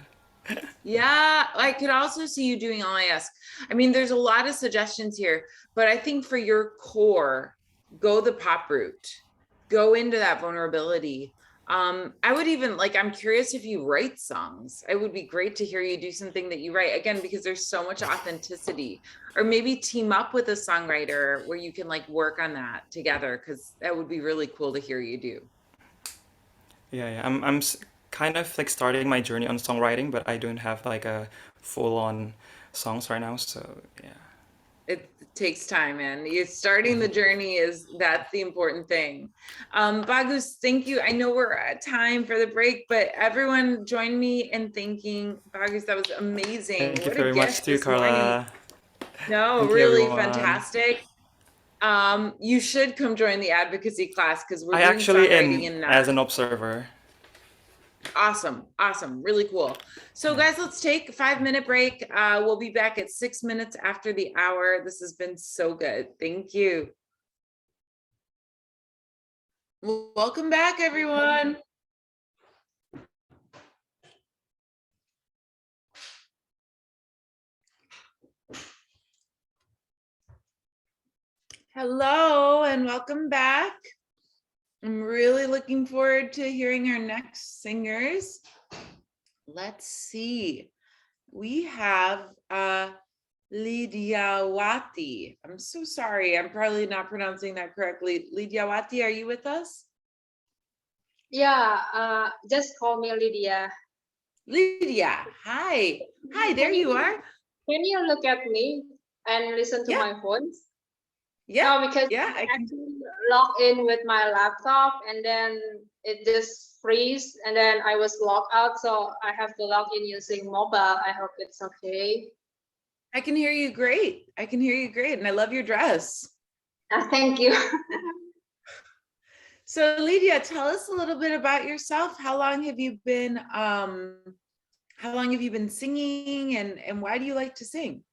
Yeah, I could also see you doing all I ask. I mean, there's a lot of suggestions here, but I think for your core, go the pop route, go into that vulnerability. I would even like, I'm curious if you write songs. It would be great to hear you do something that you write, again, because there's so much authenticity. Or maybe team up with a songwriter where you can like work on that together, because that would be really cool to hear you do. Yeah. Kind of like starting my journey on songwriting, but I don't have like a full-on songs right now, so yeah. It takes time, man. You're starting the journey, that's the important thing. Bagus, thank you. I know we're at time for the break, but everyone join me in thanking Bagus. That was amazing. Thank you What a very much gift too, this morning. Carla. No, Thank you, really everyone. fantastic. You should come join the advocacy class, because we're I doing actually songwriting in in as an observer. Awesome. Really cool. So Yeah. guys, let's take a 5-minute break. We'll be back at 6 minutes after the hour. This has been so good. Thank you. Welcome back, everyone. Hello and welcome back. I'm really looking forward to hearing our next singers. Let's see. We have Lidyawati. I'm so sorry. I'm probably not pronouncing that correctly. Lidyawati, are you with us? Yeah, just call me Lydia. Lydia, hi. Hi, there you are. Can you look at me and listen to my voice? Yeah. No, because yeah, I actually logged in with my laptop and then it just freeze and then I was logged out, so I have to log in using mobile. I hope it's okay. I can hear you great. And I love your dress. Thank you. So Lydia, tell us a little bit about yourself. How long have you been singing, and why do you like to sing?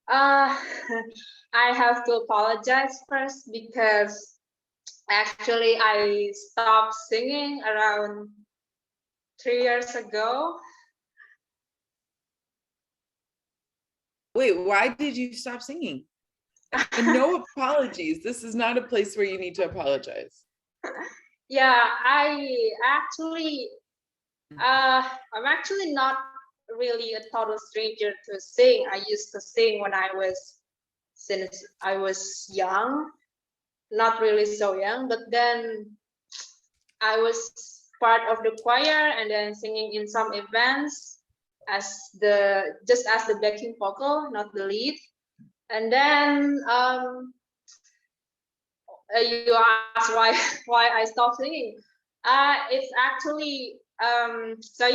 I have to apologize first because actually I stopped singing around 3 years ago. Wait, why did you stop singing? And no apologies. This is not a place where you need to apologize. Yeah, I'm actually not really a total stranger to sing. I used to sing since I was young, not really so young, but then I was part of the choir and then singing in some events just as the backing vocal, not the lead. And then you ask why I stopped singing. It's actually so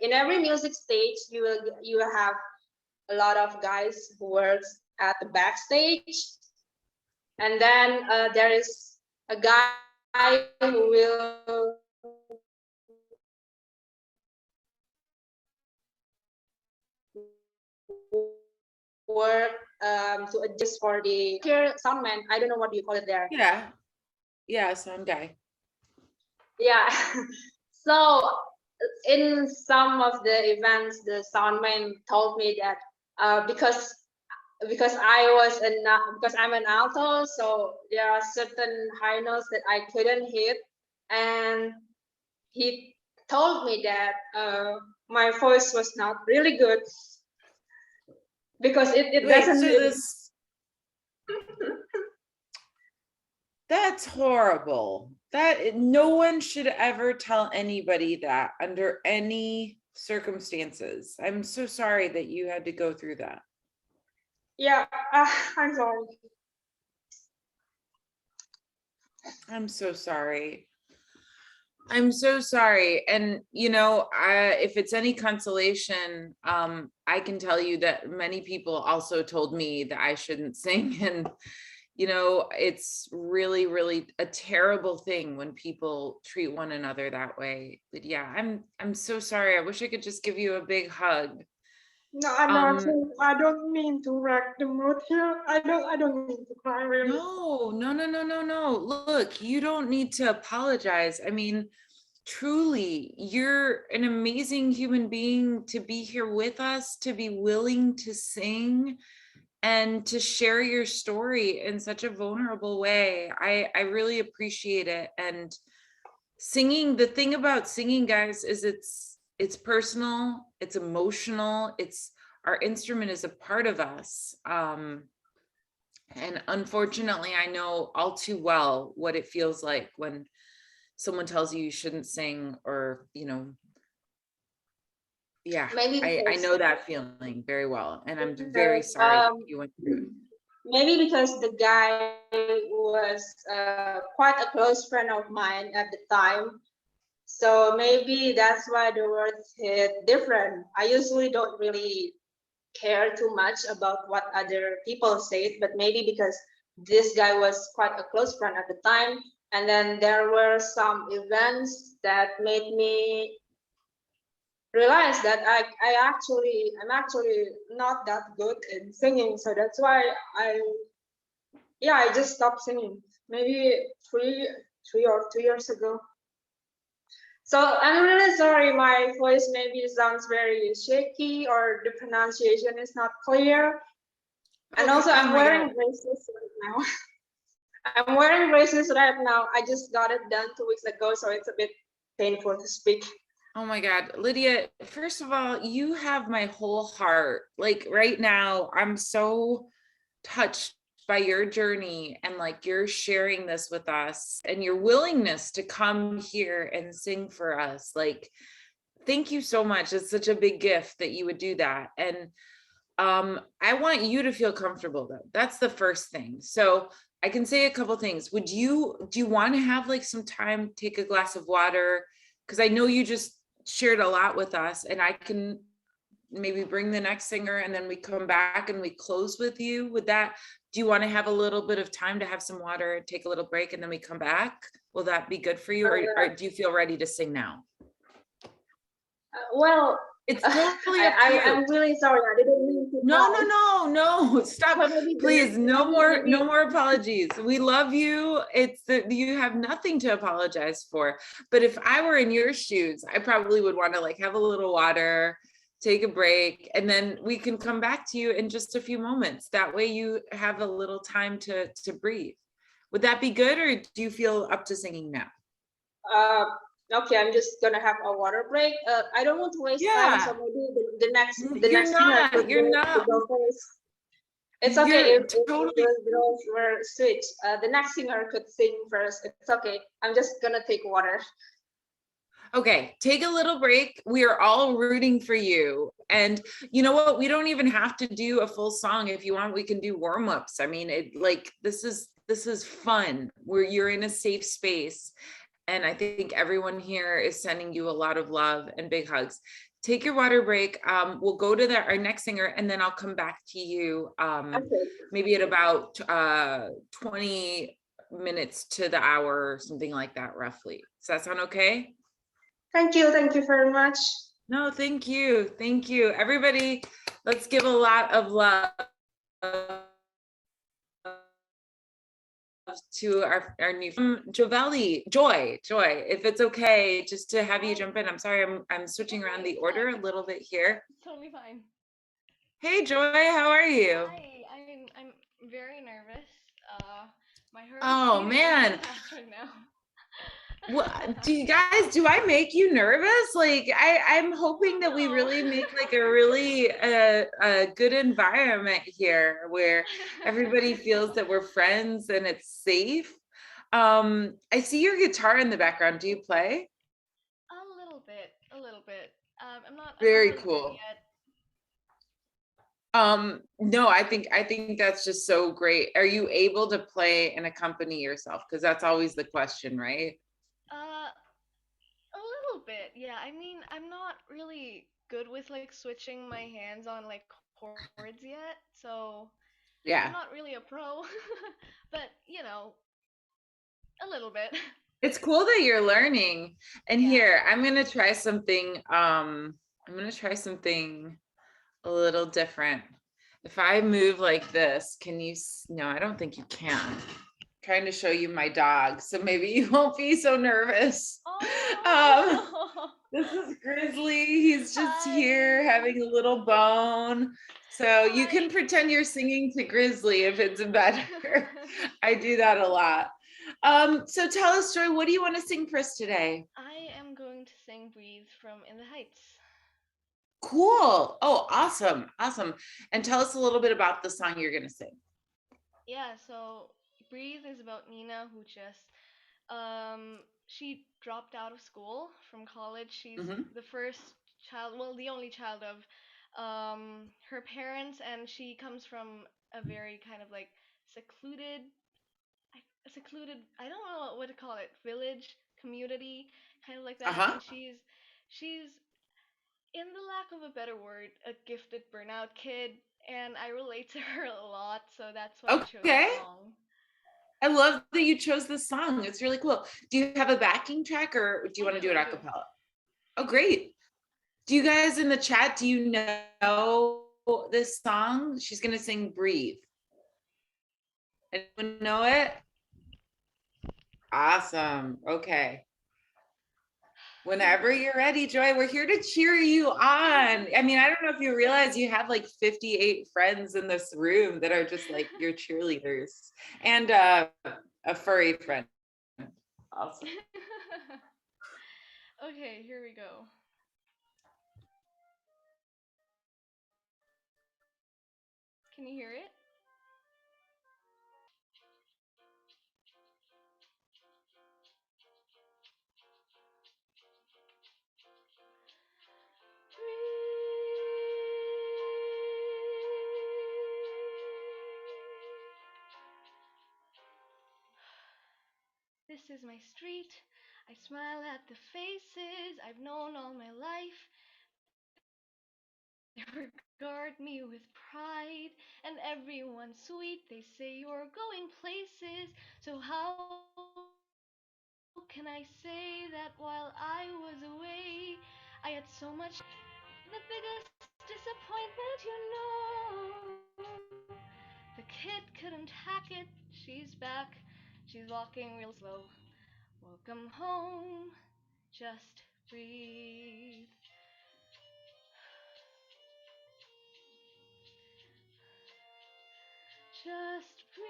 in every music stage you will have a lot of guys who works at the backstage, and then there is a guy who will work to adjust for the soundman. I don't know what you call it there. Yeah, sound guy. Yeah. So in some of the events, the soundman told me that because I'm an alto, so there are certain high notes that I couldn't hit, and he told me that my voice was not really good because it doesn't. That's horrible. That no one should ever tell anybody that under any circumstances. I'm so sorry that you had to go through that. Yeah, I'm sorry. I'm so sorry. I'm so sorry. And, if it's any consolation, I can tell you that many people also told me that I shouldn't sing. And, it's really, really a terrible thing when people treat one another that way. But yeah, I'm so sorry. I wish I could just give you a big hug. No, I don't mean to wreck the mood here. I don't mean to cry, really. No. Look, you don't need to apologize. I mean, truly, you're an amazing human being to be here with us, to be willing to sing and to share your story in such a vulnerable way. I really appreciate it. And singing, the thing about singing, guys, is it's personal, it's emotional, our instrument is a part of us. And unfortunately, I know all too well what it feels like when someone tells you shouldn't sing, or, yeah, I know that feeling very well. And I'm very sorry that you went through it. Maybe because the guy was quite a close friend of mine at the time. So maybe that's why the words hit different. I usually don't really care too much about what other people say, but maybe because this guy was quite a close friend at the time. And then there were some events that made me realize that I'm actually not that good in singing. So that's why I just stopped singing maybe three or 2 years ago. So I'm really sorry, my voice maybe sounds very shaky or the pronunciation is not clear. And also I'm wearing braces right now. I'm wearing braces right now. I just got it done 2 weeks ago, so it's a bit painful to speak. Oh my God, Lydia, first of all, you have my whole heart. Like right now, I'm so touched by your journey and like you're sharing this with us and your willingness to come here and sing for us. Like, thank you so much. It's such a big gift that you would do that. And I want you to feel comfortable though. That's the first thing. So I can say a couple things. Do you want to have like some time, take a glass of water? Because I know you just shared a lot with us, and I can maybe bring the next singer and then we come back and we close with you. Do you want to have a little bit of time to have some water, take a little break, and then we come back? Will that be good for you? Or do you feel ready to sing now? Well, it's totally up to you. I'm really sorry. I didn't mean to. No. Stop. Please, no more apologies. We love you. You have nothing to apologize for. But if I were in your shoes, I probably would want to like have a little water, take a break, and then we can come back to you in just a few moments. That way you have a little time to breathe. Would that be good, or do you feel up to singing now? Uh, okay, I'm just gonna have a water break. I don't want to waste time, so Yeah. maybe the next You're singer not, could you're not. go first. It's okay You're if totally the roles were switched. The next singer could sing first. It's okay. I'm just gonna take water. okay. Take a little break. We are all rooting for you. And you know what? We don't even have to do a full song. If you want, we can do warm-ups. I mean, this is fun. Where you're in a safe space. And I think everyone here is sending you a lot of love and big hugs. Take your water break. We'll go to our next singer, and then I'll come back to you Okay. maybe at about 20 minutes to the hour, something like that, roughly. Does that sound okay? Thank you. Thank you very much. No, thank you. Thank you. Everybody, let's give a lot of love to our new Jovely, Joy, if it's okay, just to have you jump in. I'm sorry, I'm switching around the order a little bit here. Totally fine. Hey, Joy, how are you? Hi, I'm very nervous. My heart is Oh beating man, really fast right now. what do you guys, do I make you nervous? Like I'm hoping that we really make like a really a good environment here where everybody feels that we're friends and it's safe. I see your guitar in the background. Do you play? A little bit, a little bit. I'm not Very really good cool. yet. No, I think that's just so great. Are you able to play and accompany yourself? Because that's always the question, right? A little bit, yeah. I mean, I'm not really good with like switching my hands on like chords yet, so I'm not Yeah. really a pro. But, a little bit. It's cool that you're learning. And Yeah. here, I'm gonna try something. I'm gonna try something a little different. If I move like this, can you? No, I don't think you can. I'm trying to show you my dog, so maybe you won't be so nervous. Um, Oh. this is Grizzly. He's just here Hi. having a little bone. So you Hi. can pretend you're singing to Grizzly if it's better. I do that a lot. So tell us, Joy, what do you want to sing for us today? I am going to sing Breathe from In the Heights. Cool. Oh, awesome. Awesome. And tell us a little bit about the song you're going to sing. Yeah, so Breathe is about Nina who just she dropped out of school from college. She's Hmm. the first child, well, the only child of her parents, and she comes from a very kind of like secluded secluded, I don't know what to call it, village, community, kind of like that. Uh-huh. And she's in the lack of a better word, a gifted burnout kid, and I relate to her a lot, so that's why I chose the Okay. song. I love that you chose this song. It's really cool. Do you have a backing track, or do you want to do it I a do. cappella? Oh, great. Do you guys in the chat, do you know this song? She's going to sing Breathe. Anyone know it? Awesome. Okay. Whenever you're ready, Joy, we're here to cheer you on. I mean, I don't know if you realize you have like 58 friends in this room that are just like your cheerleaders, and a furry friend. Awesome. Okay, here we go. Can you hear it? This is my street. I smile at the faces I've known all my life. They regard me with pride, and everyone's sweet. They say you're going places. So how can I say that while I was away, I had so much? The biggest disappointment, The kid couldn't hack it. She's back. She's walking real slow. Welcome home. Just breathe. Just breathe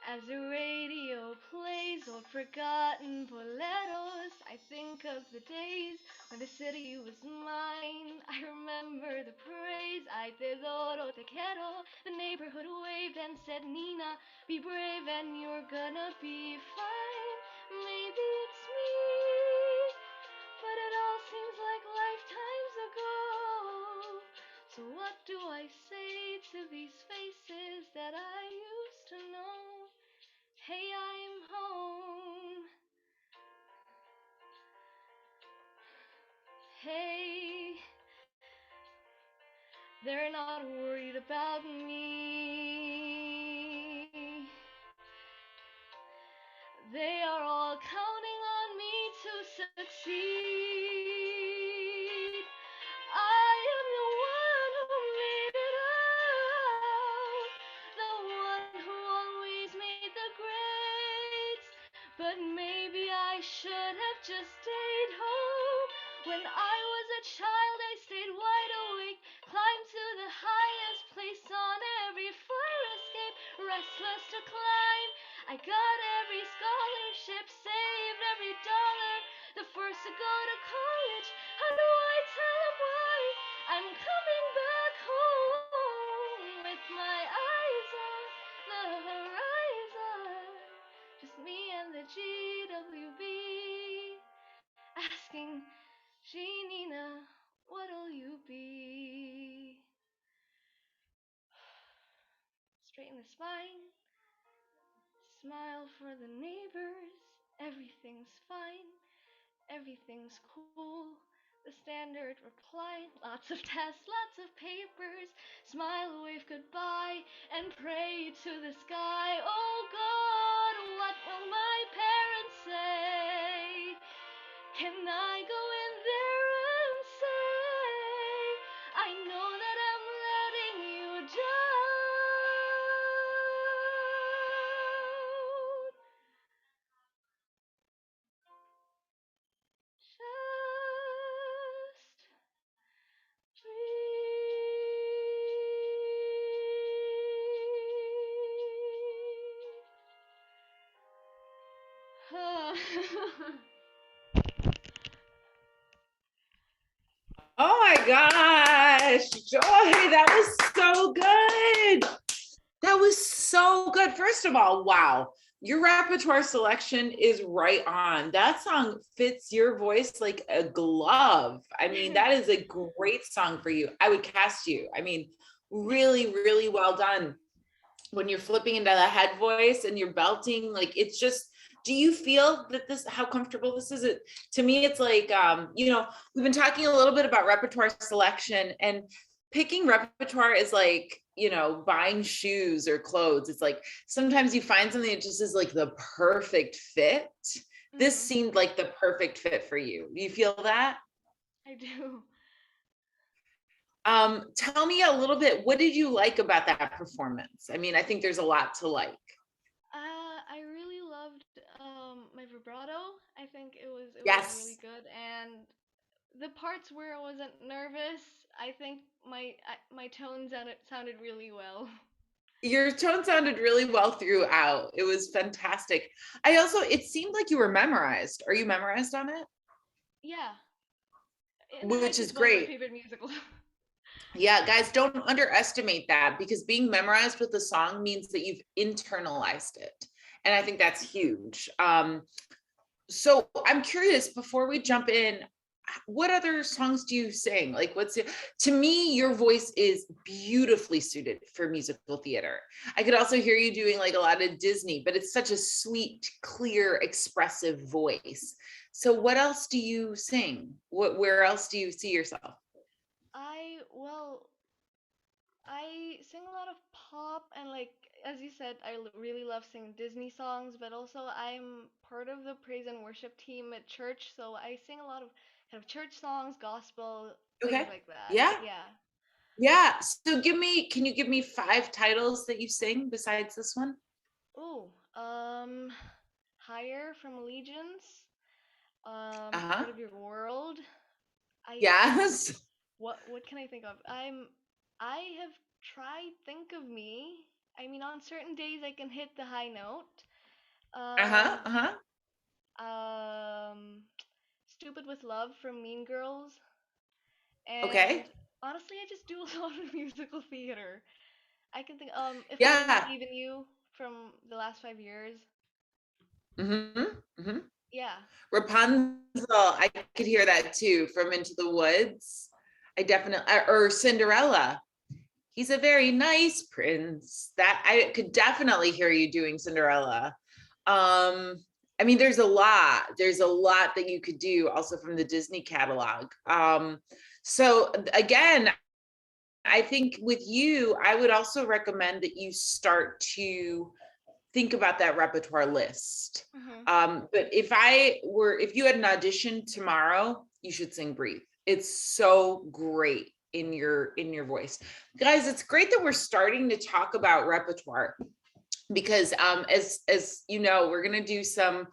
as the radio plays old forgotten boleros. I think of the days when the city was mine. I remember the praise. I tesoro te quiero. The neighborhood waved and said, Nina, be brave and you're gonna be fine. Maybe it's me, but it all seems like lifetimes ago. So what do I say to these faces that I used to know? Hey, I'm home. Hey, they're not worried about me. They are all counting on me to succeed. I am the one who made it out, the one who always made the grades. But maybe I should have just stayed home. When I was a child, I stayed wide awake, climbed to the highest place on every fire escape, restless to climb. I got every scholarship, saved every dollar, the first to go to college. How do I tell them why I'm coming back home with my eyes on the horizon? Just me and the GWB asking, Nina, what'll you be? Straighten the spine, smile for the neighbors, everything's fine, everything's cool. The standard reply, lots of tests, lots of papers, smile, wave goodbye, and pray to the sky. Oh God, what will my parents say? Can I go in there and say, I know that I'm letting you down? Just breathe. Oh my gosh, Joy, that was so good. That was so good. First of all, wow, your repertoire selection is right on. That song fits your voice like a glove. I mean, that is a great song for you. I would cast you. I mean, really, really well done. When you're flipping into the head voice and you're belting, like it's just, do you feel that this, how comfortable this is? It to me, it's like, we've been talking a little bit about repertoire selection, and picking repertoire is like, buying shoes or clothes. It's like sometimes you find something that just is like the perfect fit. This seemed like the perfect fit for you. Do you feel that? I do. Tell me a little bit, what did you like about that performance? I mean, I think there's a lot to like. I really loved my vibrato. I think it was really Yes. good, and the parts where I wasn't nervous, I think my tone sounded really well. Your tone sounded really well throughout. It was fantastic. It seemed like you were memorized. Are you memorized on it? Yeah, and High Which is School's one of my great. favorite musicals. Yeah, guys, don't underestimate that, because being memorized with a song means that you've internalized it. And I think that's huge. So I'm curious, before we jump in, what other songs do you sing? Like, to me, your voice is beautifully suited for musical theater. I could also hear you doing like a lot of Disney, but it's such a sweet, clear, expressive voice. So what else do you sing? Where else do you see yourself? Well, I sing a lot of pop, and like as you said, really love singing Disney songs, but also I'm part of the praise and worship team at church, so I sing a lot of kind of church songs, gospel, things Okay. like that. Yeah. Yeah. Yeah. So can you give me 5 titles that you sing besides this one? Ooh, Higher from Allegiance, Uh-huh. Part of Your World, I Yes. what can I think of? I have tried Think of Me. I mean, on certain days I can hit the high note. Uh-huh. Um, Uh-huh. um, Stupid with Love from Mean Girls, and Okay. honestly, I just do a lot of musical theater. I can think If I Don't Yeah. Believe in You from the last 5 years. Mm-hmm. Mm-hmm. Yeah. Rapunzel, I could hear that too from Into the Woods. I definitely, or Cinderella. He's a very nice prince. That I could definitely hear you doing Cinderella. I mean, there's a lot that you could do also from the Disney catalog. So again, I think with you, I would also recommend that you start to think about that repertoire list. Mhm. But if you had an audition tomorrow, you should sing Breathe. It's so great in your voice. Guys, it's great that we're starting to talk about repertoire because as you know, we're going to do some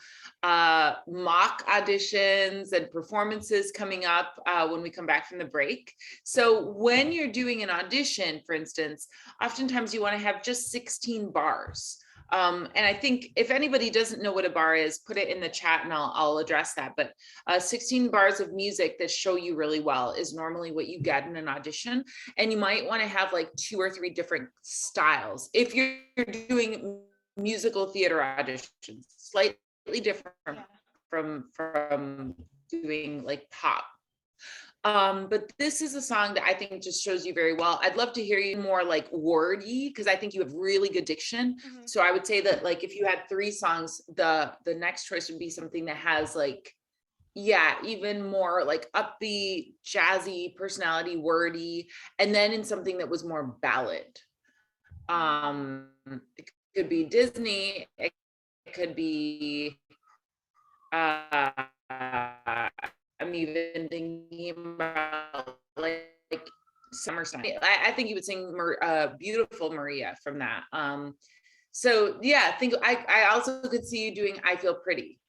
mock auditions and performances coming up when we come back from the break. So when you're doing an audition, for instance, oftentimes you want to have just 16 bars. And I think if anybody doesn't know what a bar is, put it in the chat and I'll address that. But 16 bars of music that show you really well is normally what you get in an audition. And you might want to have like 2 or 3 different styles. If you're doing musical theater auditions, slightly different Yeah. from doing like pop. But this is a song that I think just shows you very well. I'd love to hear you more like wordy because I think you have really good diction. Mhm. So I would say that like if you had 3 songs, the next choice would be something that has like, yeah, even more like upbeat, jazzy personality, wordy, and then in something that was more ballad. It could be Disney, it could be I'm even thinking about like Summer Sun. I think you would sing Beautiful Maria from that. So yeah, I also could see you doing I Feel Pretty.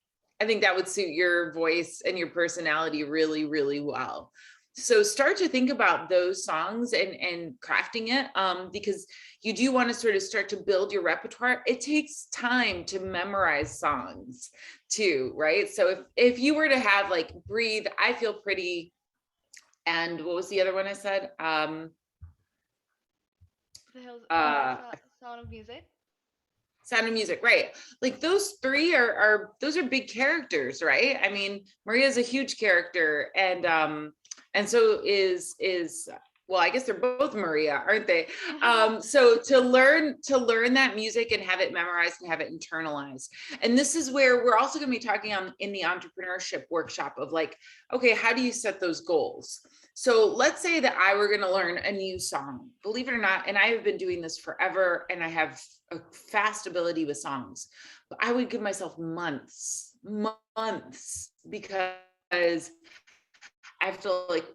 I think that would suit your voice and your personality really, really well. So start to think about those songs and crafting it because you do want to sort of start to build your repertoire. It takes time to memorize songs too, right? So if you were to have like Breathe, I Feel Pretty, and what was the other one I said? The hills, Uh Sound of Music. Sound of Music, right? Like those 3 are those are big characters, right? I mean, Maria's a huge character, and so is well, I guess they're both Maria, aren't they? So to learn that music and have it memorized and have it internalized. And this is where we're also going to be talking on in the entrepreneurship workshop of like, okay, how do you set those goals? So let's say that I were going to learn a new song, believe it or not, and I have been doing this forever and I have a fast ability with songs, but I would give myself months because I have to like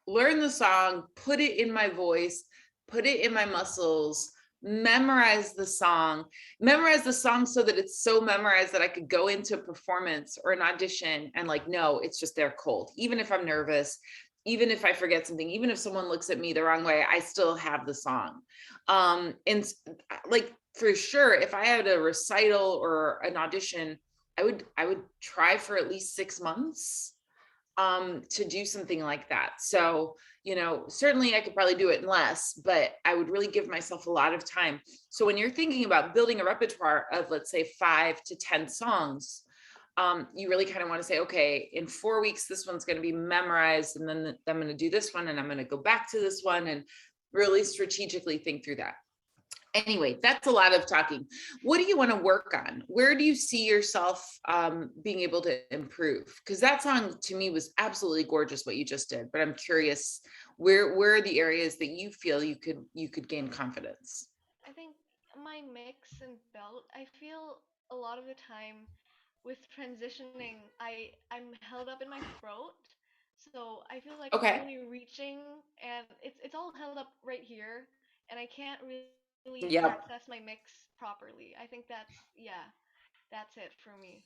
learn the song, put it in my voice, put it in my muscles, memorize the song so that it's so memorized that I could go into a performance or an audition and like, no, it's just there cold. Even if I'm nervous, even if I forget something, even if someone looks at me the wrong way, I still have the song. And like for sure, if I had a recital or an audition, I would try for at least 6 months to do something like that. So, you know, certainly I could probably do it in less, but I would really give myself a lot of time. So when you're thinking about building a repertoire of, let's say, 5 to 10 songs, you really kind of want to say, okay, in 4 weeks, this one's going to be memorized, and then I'm going to do this one, and I'm going to go back to this one, and really strategically think through that. Anyway, that's a lot of talking. What do you want to work on? Where do you see yourself being able to improve? Because that song to me was absolutely gorgeous what you just did, but I'm curious, where are the areas that you feel you could gain confidence? I think my mix and belt, I feel a lot of the time with transitioning, I'm held up in my throat. So I feel like I'm Okay. really reaching and it's all held up right here and I can't really access Yep. my mix properly. I think that's yeah, that's it for me.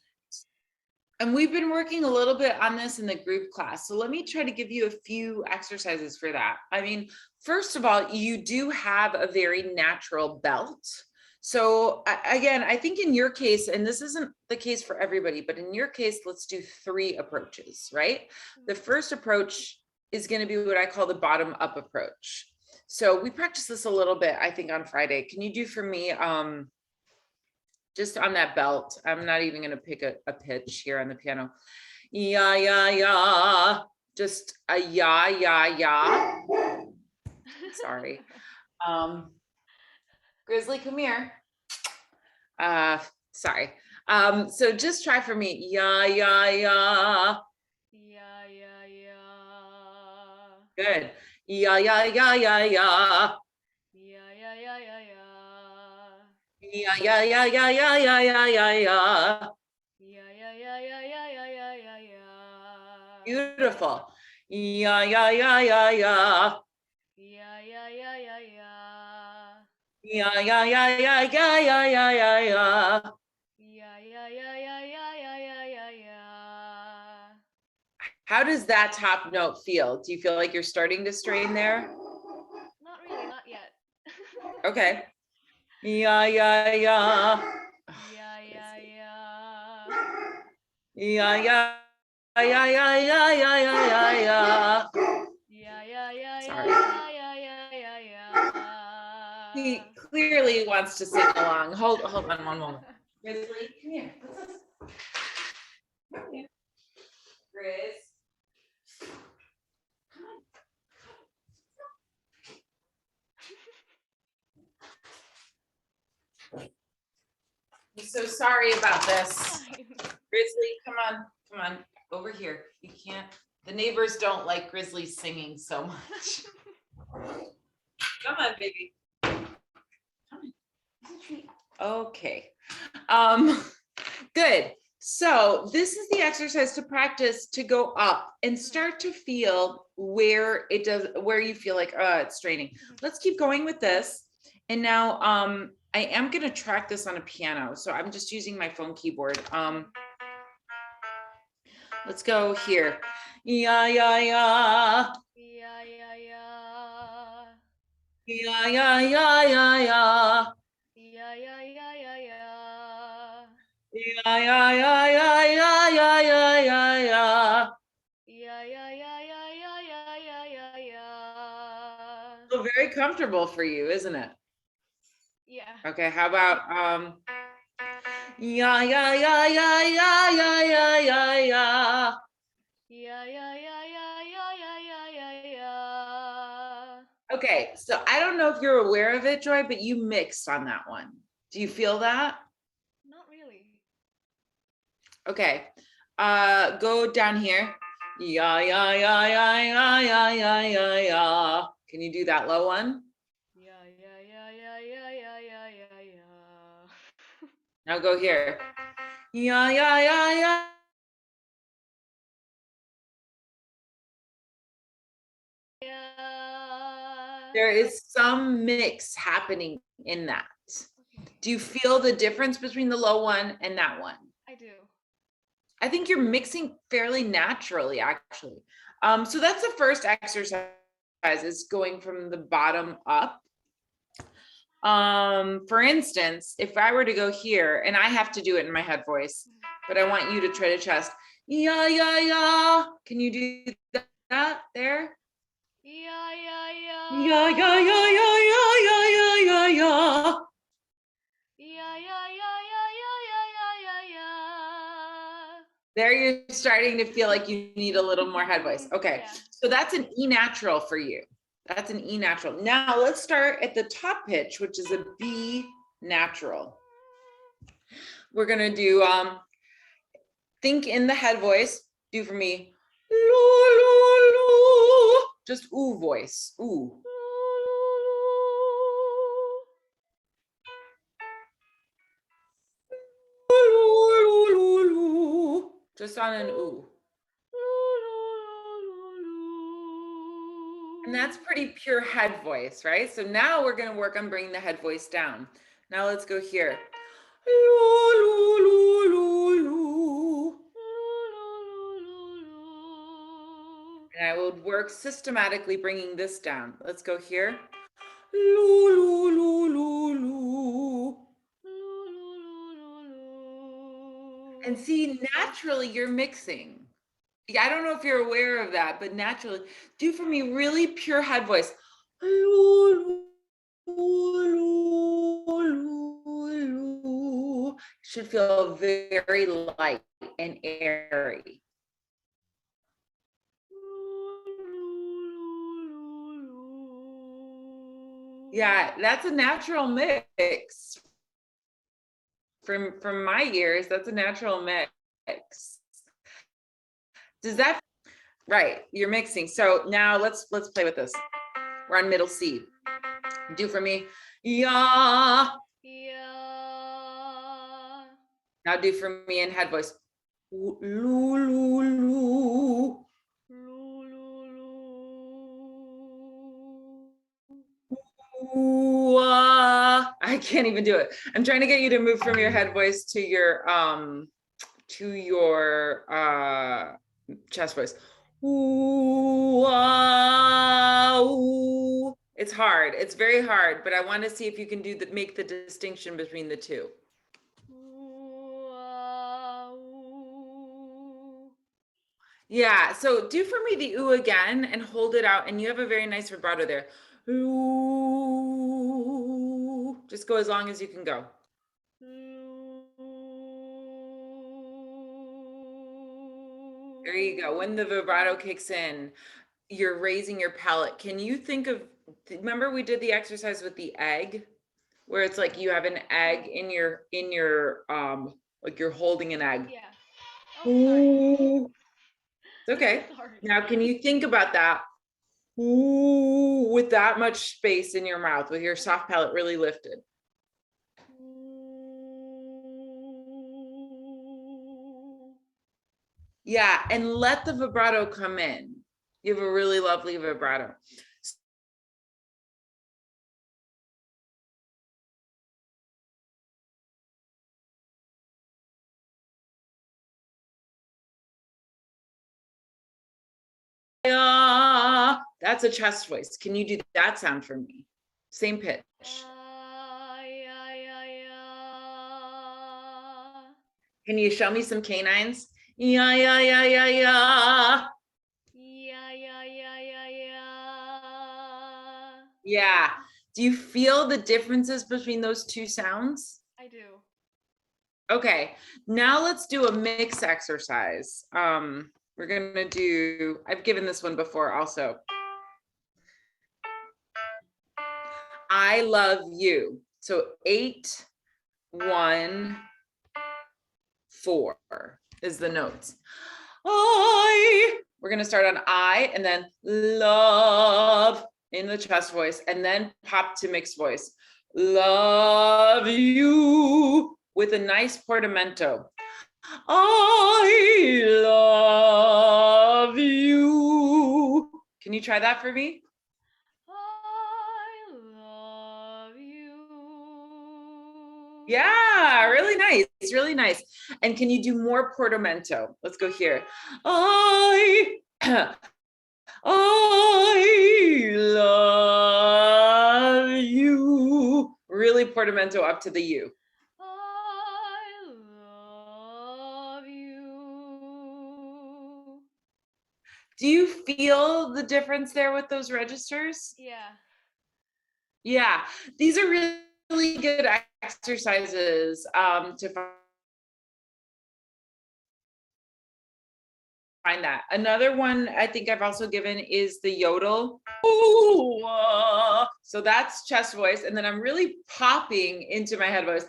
And we've been working a little bit on this in the group class. So let me try to give you a few exercises for that. I mean, first of all, you do have a very natural belt. So again, I think in your case, and this isn't the case for everybody, but in your case, let's do 3 approaches, right? The first approach is going to be what I call the bottom up approach. So we practiced this a little bit, I think, on Friday. Can you do for me, just on that belt? I'm not even going to pick a pitch here on the piano. Yeah, yeah, yeah. Just a yeah, yeah, yeah. Sorry. Grizzly, come here. Sorry. So just try for me. Yeah, yeah, yeah. Yeah, yeah, yeah. Good. Yeah, yeah, yeah, yeah, yeah. Yeah, yeah, yeah, yeah, yeah. Yeah, yeah, yeah, yeah, yeah, yeah, yeah, yeah, yeah. Yeah, yeah, yeah, yeah, yeah, yeah, yeah, yeah, yeah. Beautiful. Yeah, yeah, yeah, yeah, yeah. Yeah, yeah, yeah, yeah, yeah. Yeah, yeah, yeah, yeah, yeah, yeah, yeah, yeah, yeah. Yeah, yeah, yeah, yeah, yeah, yeah, yeah, yeah, yeah. How does that top note feel? Do you feel like you're starting to strain there? Not really, not yet. Okay. Yeah, yeah, yeah. Yeah, yeah, yeah. Yeah, yeah, yeah, yeah, yeah, yeah, yeah, yeah, yeah. Yeah, yeah, yeah, yeah, Sorry. yeah, yeah, yeah, yeah, yeah. He clearly wants to sing along. Hold on one moment. Grizzly, come here. Come here. Grizz. I'm so sorry about this. Grizzly, come on, over here. You can't, the neighbors don't like Grizzly singing so much. Come on, baby. Come on. Okay. Good. So this is the exercise to practice to go up and start to feel where you feel like, it's straining. Let's keep going with this. And now, I am going to track this on a piano. So I'm just using my phone keyboard. Let's go here. Yeah, yeah, yeah. Yeah, yeah, yeah. Yeah, yeah, yeah, yeah, yeah. Yeah, yeah, yeah, yeah, yeah. Yeah, yeah, yeah, yeah, yeah, yeah, yeah, yeah, yeah. Yeah, yeah, yeah, yeah, yeah, yeah, yeah, yeah, yeah. So very comfortable for you, isn't it? Yeah. Okay, how about yeah, yeah, yeah, yeah, yeah, yeah, yeah, yeah, yeah. Yeah, yeah, yeah, yeah, yeah, yeah, yeah, yeah, yeah. Okay, so I don't know if you're aware of it, Joy, but you mixed on that one. Do you feel that? Not really. Okay. Go down here. Yeah, yeah, yeah, yeah, yeah, yeah, yeah, yeah, yeah. Can you do that low one? Yeah, yeah, yeah, yeah, yeah, yeah, yeah, yeah, yeah. Now go here. Yeah, yeah, yeah, yeah. Yeah. There is some mix happening in that. Okay. Do you feel the difference between the low one and that one? I do. I think you're mixing fairly naturally, actually. So that's the first exercise, is going from the bottom up. For instance, if I were to go here, and I have to do it in my head voice, but I want you to try to chest. Yeah, yeah, yeah. Can you do that there? Yeah, yeah, yeah. Yeah, yeah, yeah, yeah, yeah, yeah, yeah, yeah, yeah. Yeah, yeah, yeah, yeah, yeah, yeah, yeah, yeah, yeah. There you're starting to feel like you need a little more head voice. Okay, Yeah. so that's an E natural for you. That's an E natural. Now let's start at the top pitch, which is a B natural. We're gonna do, think in the head voice. Do for me, loo, loo, loo. Just ooh voice, ooh. Just on an ooh. And that's pretty pure head voice, right? So now we're going to work on bringing the head voice down. Now let's go here. work systematically bringing this down. Let's go here. Loo, loo, loo, loo, loo. And see, naturally you're mixing. Yeah, I don't know if you're aware of that, but naturally, do for me really pure head voice. Should feel very light and airy. Yeah, that's a natural mix. From my ears, that's a natural mix. Does that right? You're mixing. So now let's play with this. We're on middle C. Do for me. Yeah. Yeah. Now do for me in head voice. Loo, loo, loo. Ooh, I can't even do it. I'm trying to get you to move from your head voice to your chest voice. Ooh, ooh. It's hard. It's very hard, but I want to see if you can make the distinction between the two. Yeah, so do for me the ooh again and hold it out, and you have a very nice vibrato there. Ooh. Just go as long as you can go. There you go. When the vibrato kicks in, you're raising your palate. Can you think of, remember we did the exercise with the egg, where it's like you have an egg in your like you're holding an egg. Yeah. Oh, it's okay. Sorry. Now, can you think about that? Ooh, with that much space in your mouth, with your soft palate really lifted. Yeah, and let the vibrato come in. You have a really lovely vibrato. That's a chest voice. Can you do that sound for me? Same pitch. Can you show me some canines? Yeah, yeah, yeah, yeah, yeah. Yeah. Do you feel the differences between those two sounds? I do. Okay. Now let's do a mix exercise. We're gonna do, I've given this one before also. I love you. So 8, 1, 4 is the notes. We're gonna start on I and then love in the chest voice and then pop to mixed voice. Love you with a nice portamento. I love you. Can you try that for me? I love you. Yeah, really nice, really nice. And can you do more portamento? Let's go here. I love you. Really portamento up to the U. I love you. Do you feel the difference there with those registers? Yeah. Yeah, these are really good exercises to find that. Another one I think I've also given is the yodel. Ooh, so that's chest voice, and then I'm really popping into my head voice.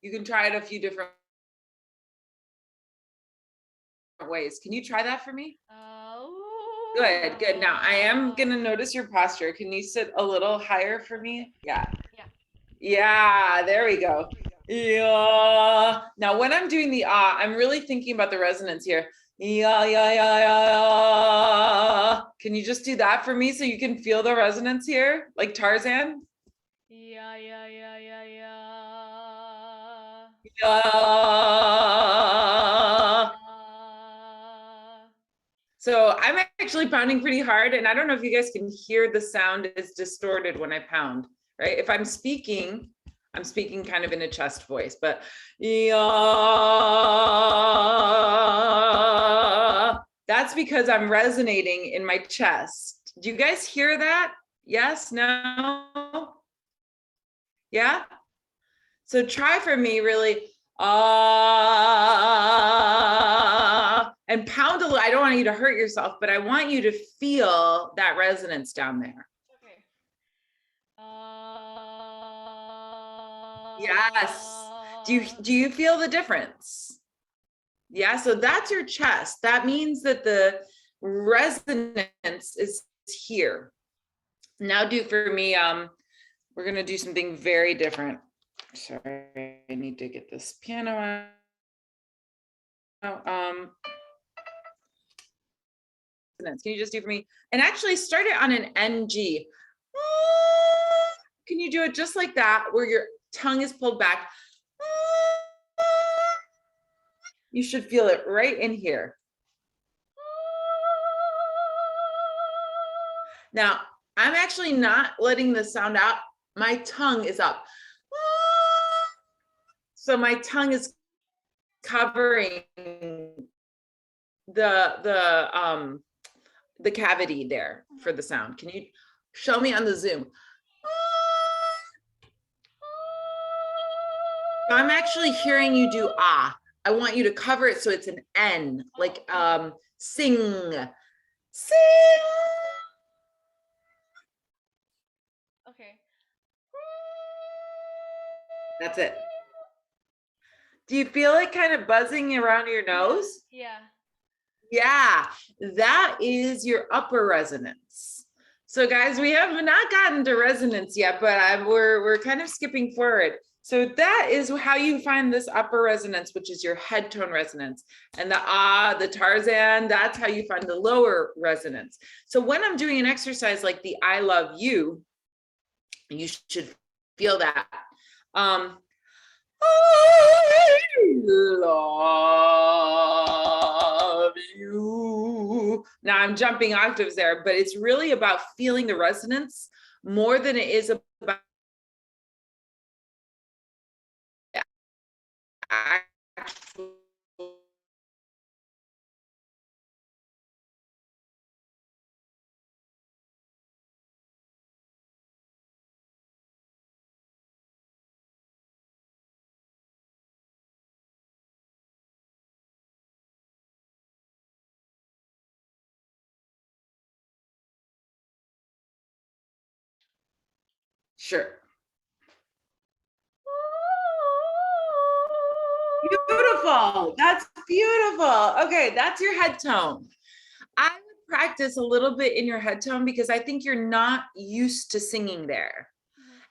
You can try it a few different ways. Can you try that for me? Good, good. Now I am gonna notice your posture. Can you sit a little higher for me? Yeah. Yeah. Yeah, there we go. Yeah. Now when I'm doing the I'm really thinking about the resonance here. Yeah, yeah, yeah, yeah, yeah. Can you just do that for me so you can feel the resonance here, like Tarzan? Yeah, yeah, yeah, yeah, yeah. Yeah. actually pounding pretty hard, and I don't know if you guys can hear the sound is distorted when I pound, right? If I'm speaking kind of in a chest voice, but yeah, that's because I'm resonating in my chest. Do you guys hear that? Yes, no? Yeah? So try for me really, and pound a little. I don't want you to hurt yourself, but I want you to feel that resonance down there. Okay. Yes. Do you feel the difference? Yeah, so that's your chest. That means that the resonance is here. Now do for me, we're gonna do something very different. Sorry, I need to get this piano out. Can you just do for me? And actually start it on an NG. Can you do it just like that, where your tongue is pulled back? You should feel it right in here. Now, I'm actually not letting the sound out. My tongue is up. So my tongue is covering the cavity there for the sound. Can you show me on the Zoom? So I'm actually hearing you do ah. I want you to cover it so it's an N, like sing, sing. Okay. That's it. Do you feel it kind of buzzing around your nose? Yeah. Yeah, that is your upper resonance. So guys, we have not gotten to resonance yet, but we're kind of skipping forward. So that is how you find this upper resonance, which is your head tone resonance. And the ah, the Tarzan, that's how you find the lower resonance. So when I'm doing an exercise like the I love you, you should feel that. I love you. Now I'm jumping octaves there, but it's really about feeling the resonance more than it is about actual. Sure. Beautiful. That's beautiful. Okay, that's your head tone. I would practice a little bit in your head tone because I think you're not used to singing there.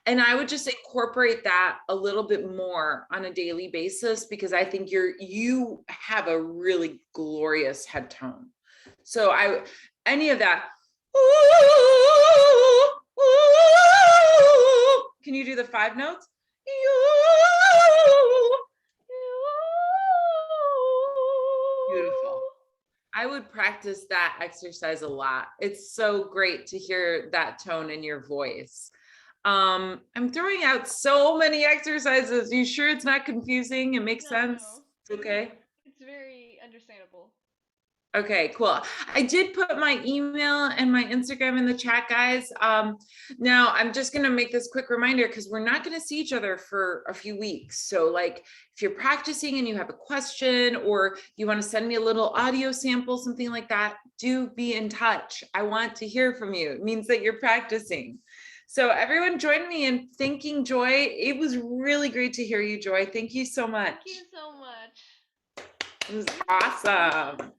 And I would just incorporate that a little bit more on a daily basis because I think you have a really glorious head tone. So any of that. Can you do the 5 notes? Beautiful. I would practice that exercise a lot. It's so great to hear that tone in your voice. I'm throwing out so many exercises. You sure it's not confusing? It makes sense? No. It's okay? It's very understandable. Okay, cool. I did put my email and my Instagram in the chat, guys. Now I'm just going to make this quick reminder because we're not going to see each other for a few weeks. So like if you're practicing and you have a question or you want to send me a little audio sample, something like that, do be in touch. I want to hear from you. It means that you're practicing. So everyone join me in thanking Joy. It was really great to hear you, Joy. Thank you so much. Thank you so much. It was awesome.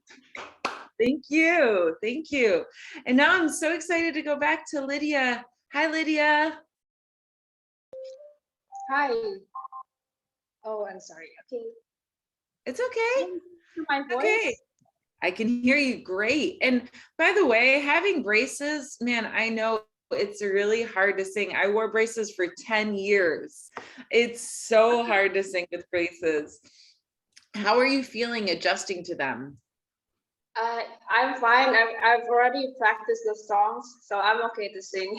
Thank you. Thank you. And now I'm so excited to go back to Lydia. Hi, Lydia. Hi. Oh, I'm sorry. Okay. It's okay. My voice. Okay. I can hear you great. And by the way, having braces, man, I know it's really hard to sing. I wore braces for 10 years. It's so hard to sing with braces. How are you feeling adjusting to them? I'm fine. I've already practiced the songs, so I'm okay to sing.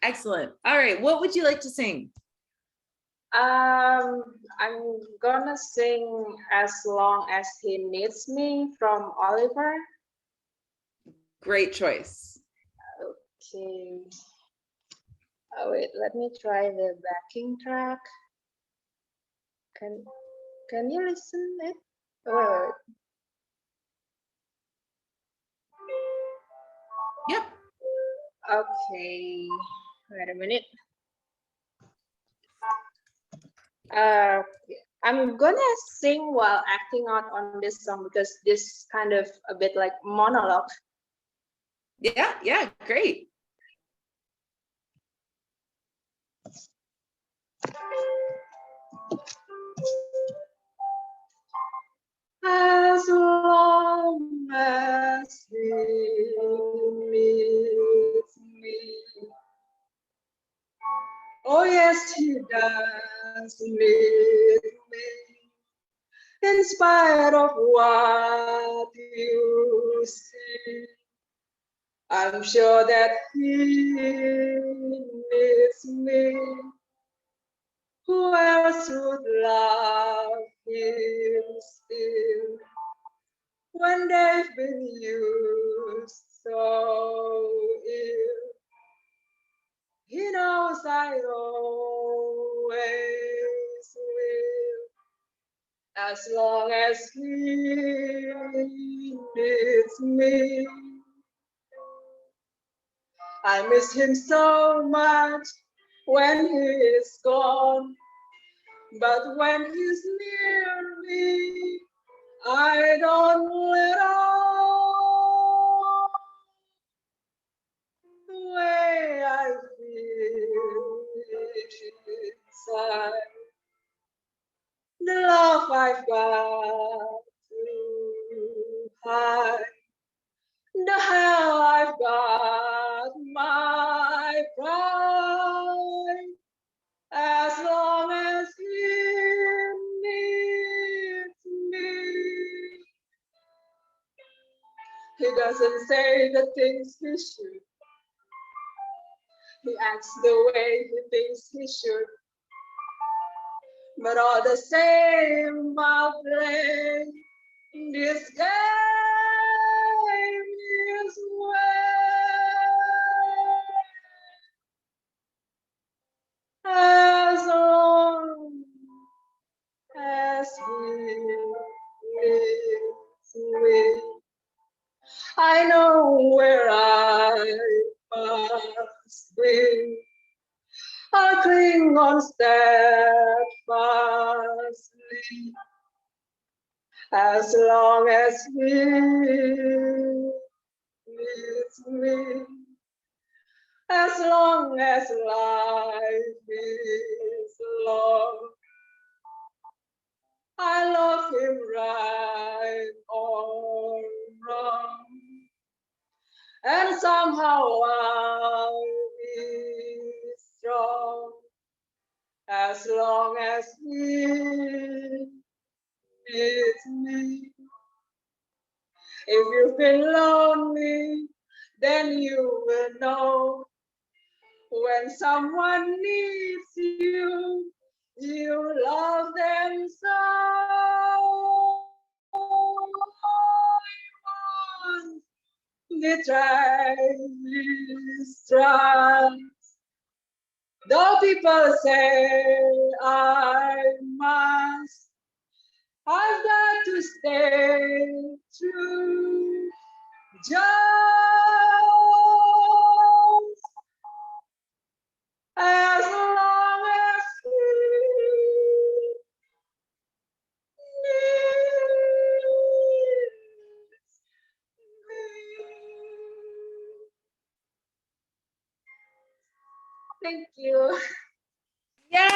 Excellent. All right. What would you like to sing? I'm gonna sing As Long as He Needs Me from Oliver. Great choice. Okay. Oh wait, let me try the backing track. Can you listen it? Oh, Yep. okay. Wait a minute. I'm gonna sing while acting out on this song because this kind of a bit like monologue. Yeah, great. As long as he needs me. Oh yes, he does need me. In spite of what you see, I'm sure that he needs me. Who else would love him still when they've been used so ill? He knows I always will, as long as he needs me. I miss him so much when he is gone, but when he's near me, I don't let on. The way I feel inside, the love I've got to hide, the hell I've got my pride. As long as he needs me, he doesn't say the things he should. He acts the way he thinks he should. But all the same, I'll play this game his way. As long as he needs me, I know where I must be. I'll cling on steadfastly, as long as he needs me, as long as life is long. I love him right or wrong, and somehow I'll be strong, as long as he needs me. If you've been lonely, then you will know when someone needs you, you love them so. Once betrayed his trust. Though people say I must, I've got to stay true. Just as long as he needs me. Thank you. Yay!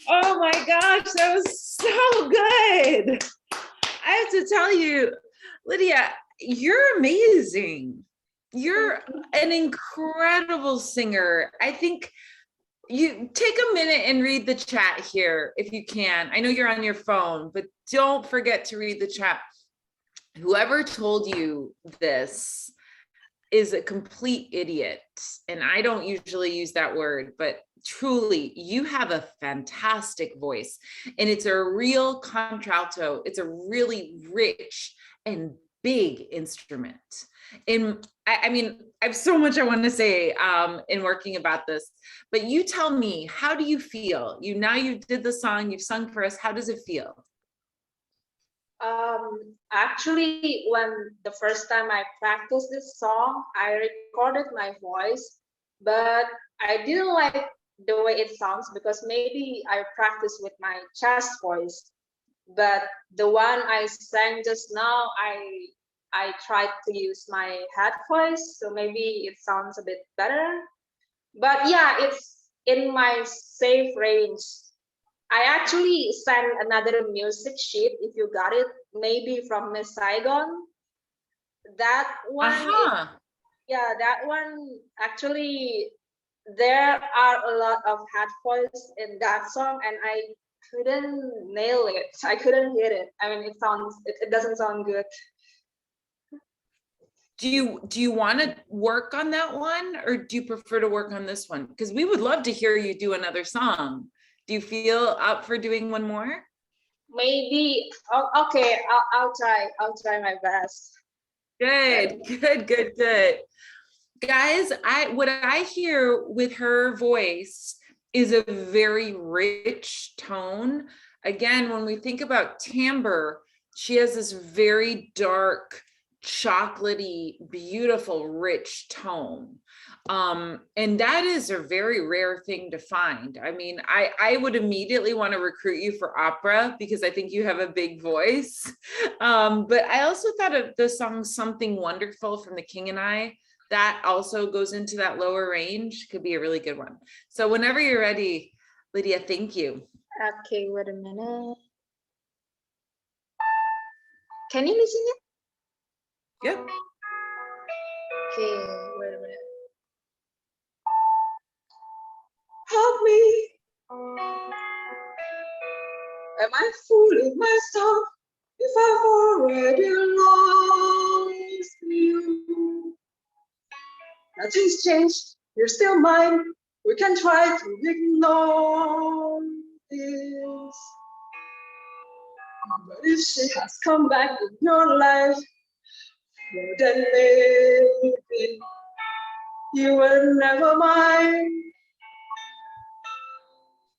Oh my gosh, that was so good. I have to tell you, Lydia, you're amazing. You're an incredible singer. I think You take a minute and read the chat here if you can. I know you're on your phone, but don't forget to read the chat. Whoever told you this is a complete idiot. And I don't usually use that word, but truly, you have a fantastic voice. And it's a real contralto. It's a really rich and big instrument. And I mean, I have so much I want to say in working about this, but you tell me, how do you feel? You did the song, you've sung for us. How does it feel? Actually, when the first time I practiced this song, I recorded my voice, but I didn't like the way it sounds because maybe I practiced with my chest voice. But the one I sang just now, I tried to use my head voice, so maybe it sounds a bit better. But yeah, it's in my safe range. I actually sent another music sheet, if you got it, maybe from Miss Saigon. That one, yeah, that one actually, there are a lot of headphones in that song, and I couldn't nail it. I couldn't hit it. I mean, it doesn't sound good. Do you want to work on that one, or do you prefer to work on this one? Because we would love to hear you do another song. Do you feel up for doing one more? Maybe. Okay, I'll try. I'll try my best. Good. Guys, what I hear with her voice is a very rich tone. Again, when we think about timbre, she has this very dark, chocolatey, beautiful, rich tone. And that is a very rare thing to find. I mean, I would immediately want to recruit you for opera because I think you have a big voice. But I also thought of the song Something Wonderful from The King and I. That also goes into that lower range, could be a really good one. So whenever you're ready, Lydia, thank you. Okay, wait a minute. Can you listen it? Yep. Okay, wait a minute. Help me. Am I fooling myself if I've already lost you? Nothing's changed. You're still mine. We can try to ignore this. But if she has come back in your life, well, then maybe you were never mine.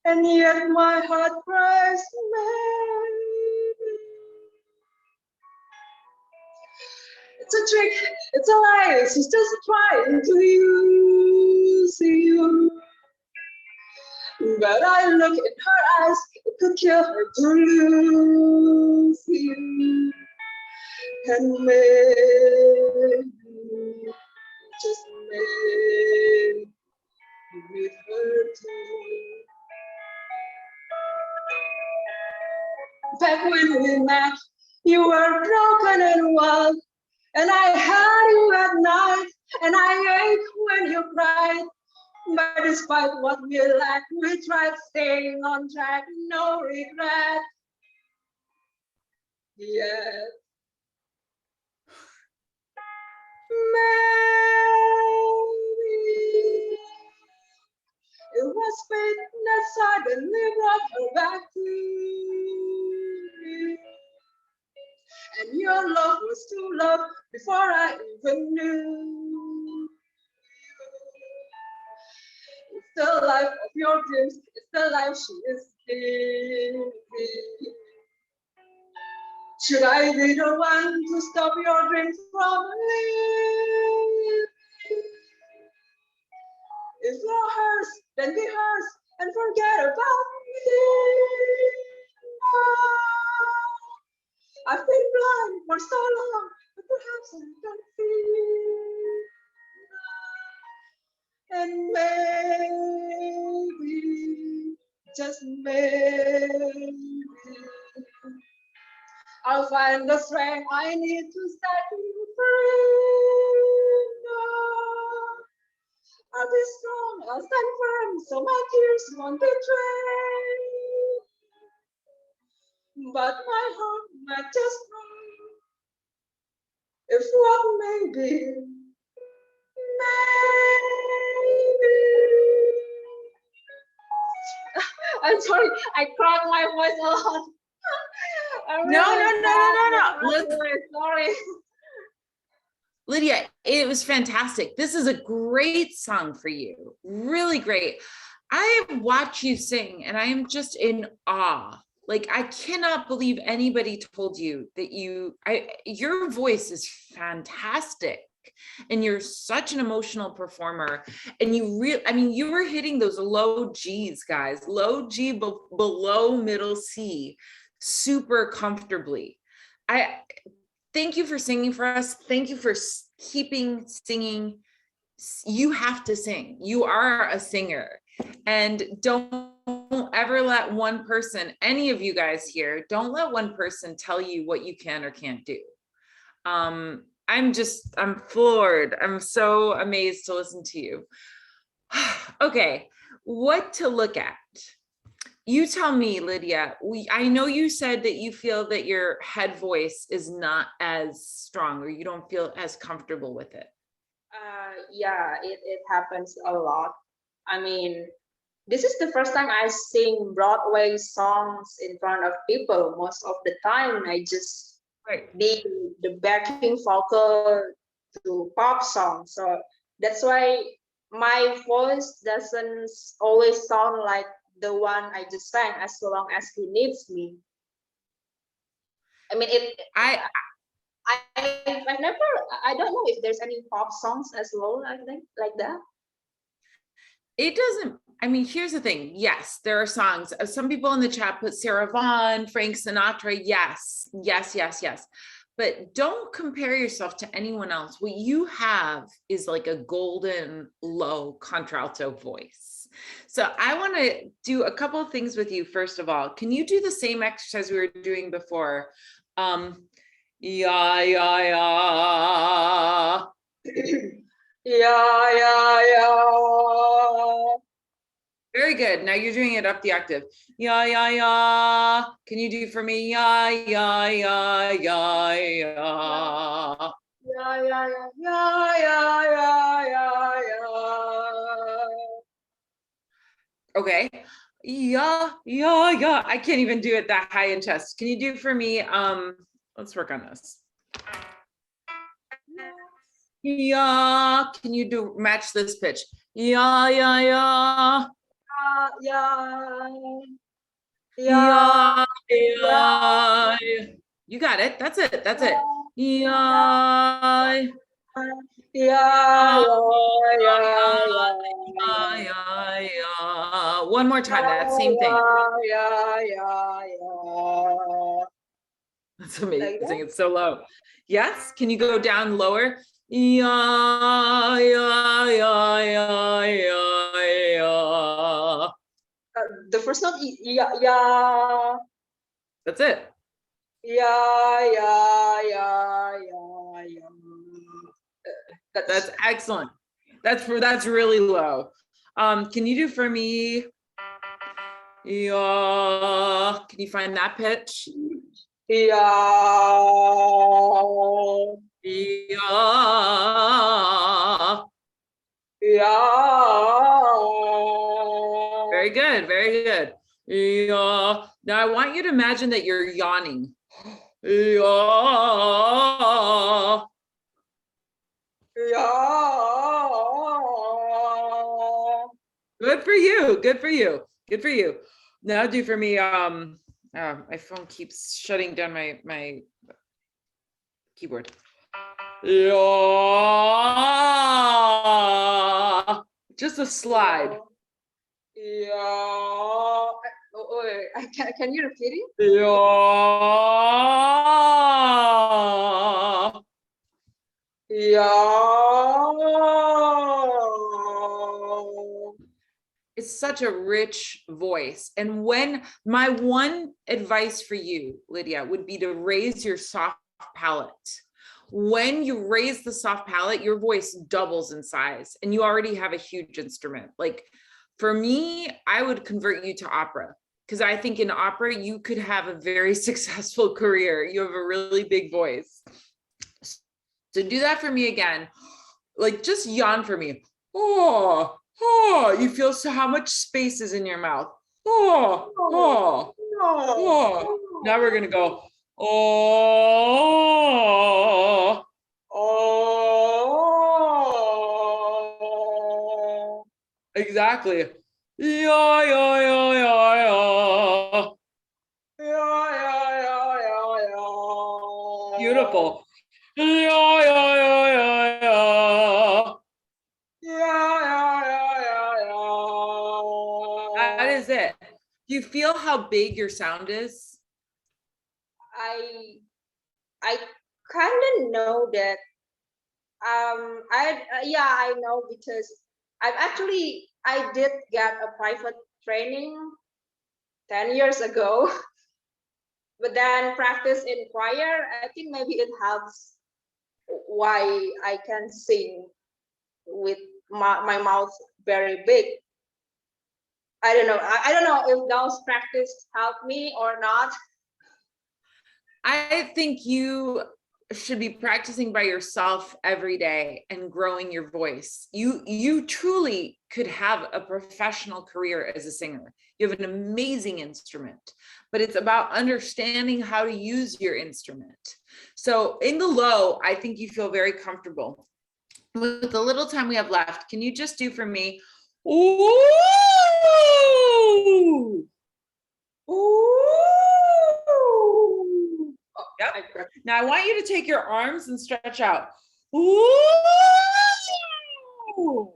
And yet my heart cries, maybe. It's a trick, it's a lie, she's just trying to use you. But I look in her eyes, it could kill her to lose you. And maybe, just maybe, with her too. Back when we met, you were broken and wild, and I had you at night, and I ached when you cried. But despite what we lacked, we tried staying on track, no regret. Yes. Maybe it was fate that suddenly brought her back to me. And your love was true love before I even knew. It's the life of your dreams, it's the life she is living. Should I be the one to stop your dreams from living? If you're hers, then be hers and forget about me. I've been blind for so long, but perhaps I don't see. And maybe, just maybe, I'll find the strength I need to set you free. No, I'll be strong, I'll stand firm, so my tears won't betray. But my heart might just break if what may be, maybe. I'm sorry, I cracked my voice a lot. No. Sorry. Lydia, it was fantastic. This is a great song for you. Really great. I watch you sing and I am just in awe. Like, I cannot believe anybody told you that your voice is fantastic and you're such an emotional performer. And you were hitting those low G's, guys, low G below middle C super comfortably. Thank you for singing for us. Thank you for keeping singing. You have to sing. You are a singer. And don't ever let one person, any of you guys here, don't let one person tell you what you can or can't do. I'm floored. I'm so amazed to listen to you. Okay, what to look at? You tell me, Lydia. I know you said that you feel that your head voice is not as strong, or you don't feel as comfortable with it. Yeah, it happens a lot. I mean, this is the first time I sing Broadway songs in front of people. Most of the time, I just be the backing vocal to pop songs. So that's why my voice doesn't always sound like the one I just sang, as long as he needs me. I mean, I don't know if there's any pop songs as well, I think, like that. It doesn't, I mean, here's the thing. Yes, there are songs. Some people in the chat put Sarah Vaughan, Frank Sinatra. Yes. But don't compare yourself to anyone else. What you have is like a golden low contralto voice. So I want to do a couple of things with you. First of all, can you do the same exercise we were doing before? Yeah. Yeah. Very good. Now you're doing it up the octave. Yeah. Can you do for me? Yeah. Okay. Yeah. I can't even do it that high in chest. Can you do for me? Let's work on this. Yeah. Can you match this pitch? Yeah. You got it. That's it. Yeah. One more time, that same thing. That's amazing. Like that? It's so low. Yes. Can you go down lower? Yeah. The first note, yeah. That's it. Yeah. That's excellent. That's really low. Can you do for me? Yeah. Can you find that pitch? Yeah. Very good. Yeah. Now I want you to imagine that you're yawning. Yeah. Good for you. Now do for me. My phone keeps shutting down my keyboard. Yeah. Just a slide. Yeah. Can you repeat it? Yeah. It's such a rich voice. And when my one advice for you, Lydia, would be to raise your soft palate. when you raise the soft palate, your voice doubles in size and you already have a huge instrument. Like for me, I would convert you to opera because I think in opera, you could have a very successful career. You have a really big voice. So do that for me again. Like just yawn for me. Oh, oh, you feel so how much space is in your mouth. Oh, oh, oh. Now we're gonna go, oh, oh. Exactly. Yeah, yeah, yeah, yeah, yeah. Yeah, yeah, yeah, yeah, yeah. Beautiful. Yeah, yeah, yeah, yeah, yeah. Yeah, yeah, yeah, yeah, yeah. That is it. Do you feel how big your sound is? I kind of know that. I know because I did get a private training 10 years ago, but then practice in choir. I think maybe it helps why I can sing with my mouth very big. I don't know. I don't know if those practice help me or not. I think you should be practicing by yourself every day and growing your voice. You truly could have a professional career as a singer. You have an amazing instrument, but it's about understanding how to use your instrument. So in the low, I think you feel very comfortable. With the little time we have left, can you just do for me? Ooh! Ooh! Yep. Now I want you to take your arms and stretch out. Ooh! Ooh!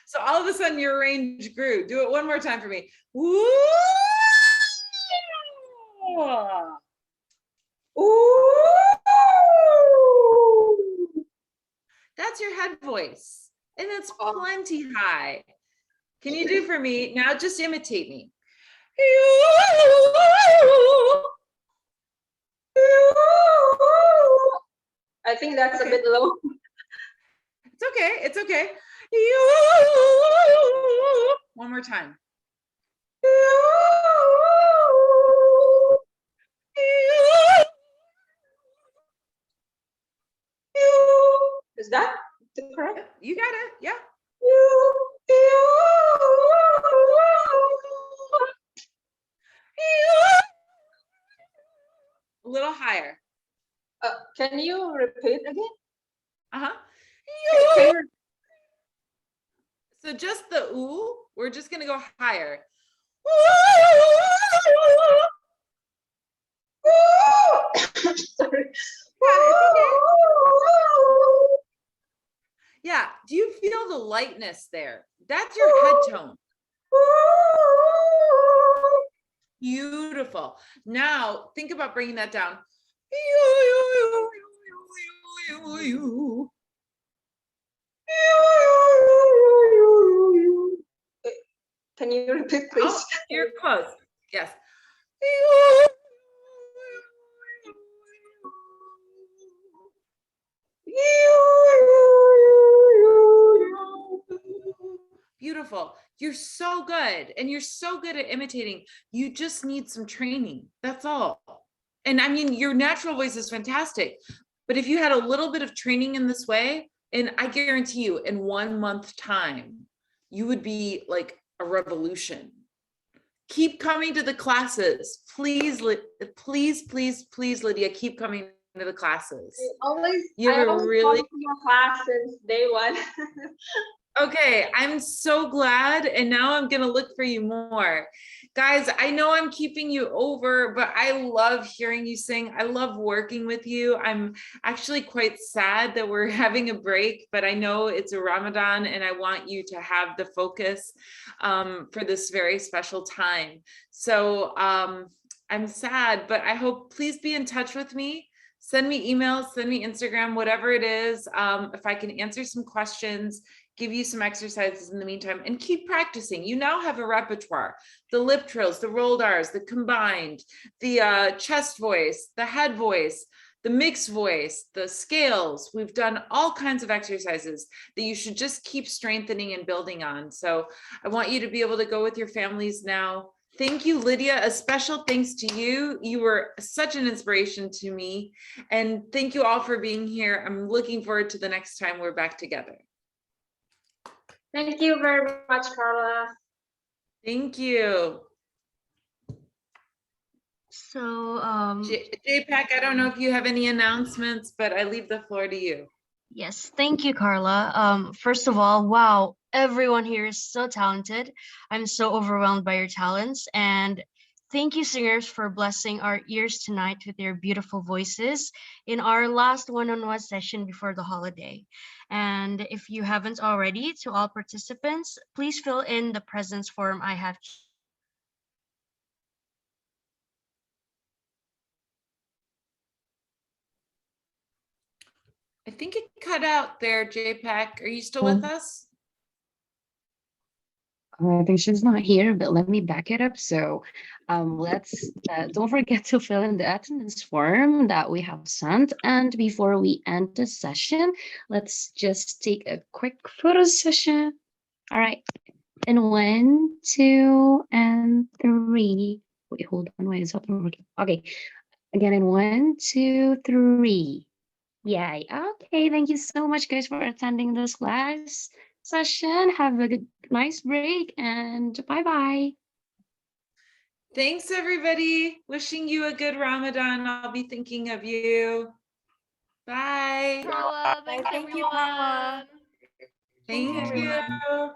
So all of a sudden your range grew. Do it one more time for me. Ooh! Ooh! That's your head voice. And it's plenty high. Can you do for me? Now just imitate me. I think that's a bit low. It's okay. It's okay. One more time. Is that correct? You got it. Yeah. A little higher. Can you repeat again? So just the ooh, we're just gonna go higher. Sorry. Yeah, do you feel the lightness there? That's your head tone. Beautiful. Now think about bringing that down. Can you repeat, please? Oh, you're close. Yes. Beautiful. You're so good. And you're so good at imitating. You just need some training. That's all. And I mean, your natural voice is fantastic. But if you had a little bit of training in this way, and I guarantee you in 1 month time, you would be like a revolution. Keep coming to the classes. Please, please, please, please, Lydia, keep coming to the classes. I always really to your class since day one. Okay, I'm so glad. And now I'm going to look for you more. Guys, I know I'm keeping you over, but I love hearing you sing. I love working with you. I'm actually quite sad that we're having a break, but I know it's a Ramadan and I want you to have the focus for this very special time. So I'm sad, but I hope please be in touch with me Send me emails, send me Instagram, whatever it is. If I can answer some questions, give you some exercises in the meantime, and keep practicing. You now have a repertoire: the lip trills, the rolled R's, the combined, the chest voice, the head voice, the mixed voice, the scales. We've done all kinds of exercises that you should just keep strengthening and building on. So I want you to be able to go with your families now. Thank you, Lydia. A special thanks to you. You were such an inspiration to me. And thank you all for being here. I'm looking forward to the next time we're back together. Thank you very much, Carla. Thank you. So, JPAC, I don't know if you have any announcements, but I leave the floor to you. yes, thank you, Carla. First of all, wow, everyone here is so talented. I'm so overwhelmed by your talents. And thank you, singers, for blessing our ears tonight with your beautiful voices in our last one-on-one session before the holiday. And if you haven't already, to all participants, please fill in the presence form I have. I think it cut out there, JPAC. Are you still with us? I think she's not here, but let me back it up. So let's don't forget to fill in the attendance form that we have sent. And before we end the session, let's just take a quick photo session. All right. And 1, 2, and 3. Wait, hold on. Why is that not working? Okay. Again, in 1, 2, 3. Yay. Okay. Thank you so much, guys, for attending this class session. Have a good, nice break, and bye-bye. Thanks, everybody. Wishing you a good Ramadan. I'll be thinking of you. Bye. Carla, Bye. thanks Thank you, Carla. everyone. Thank everyone. you.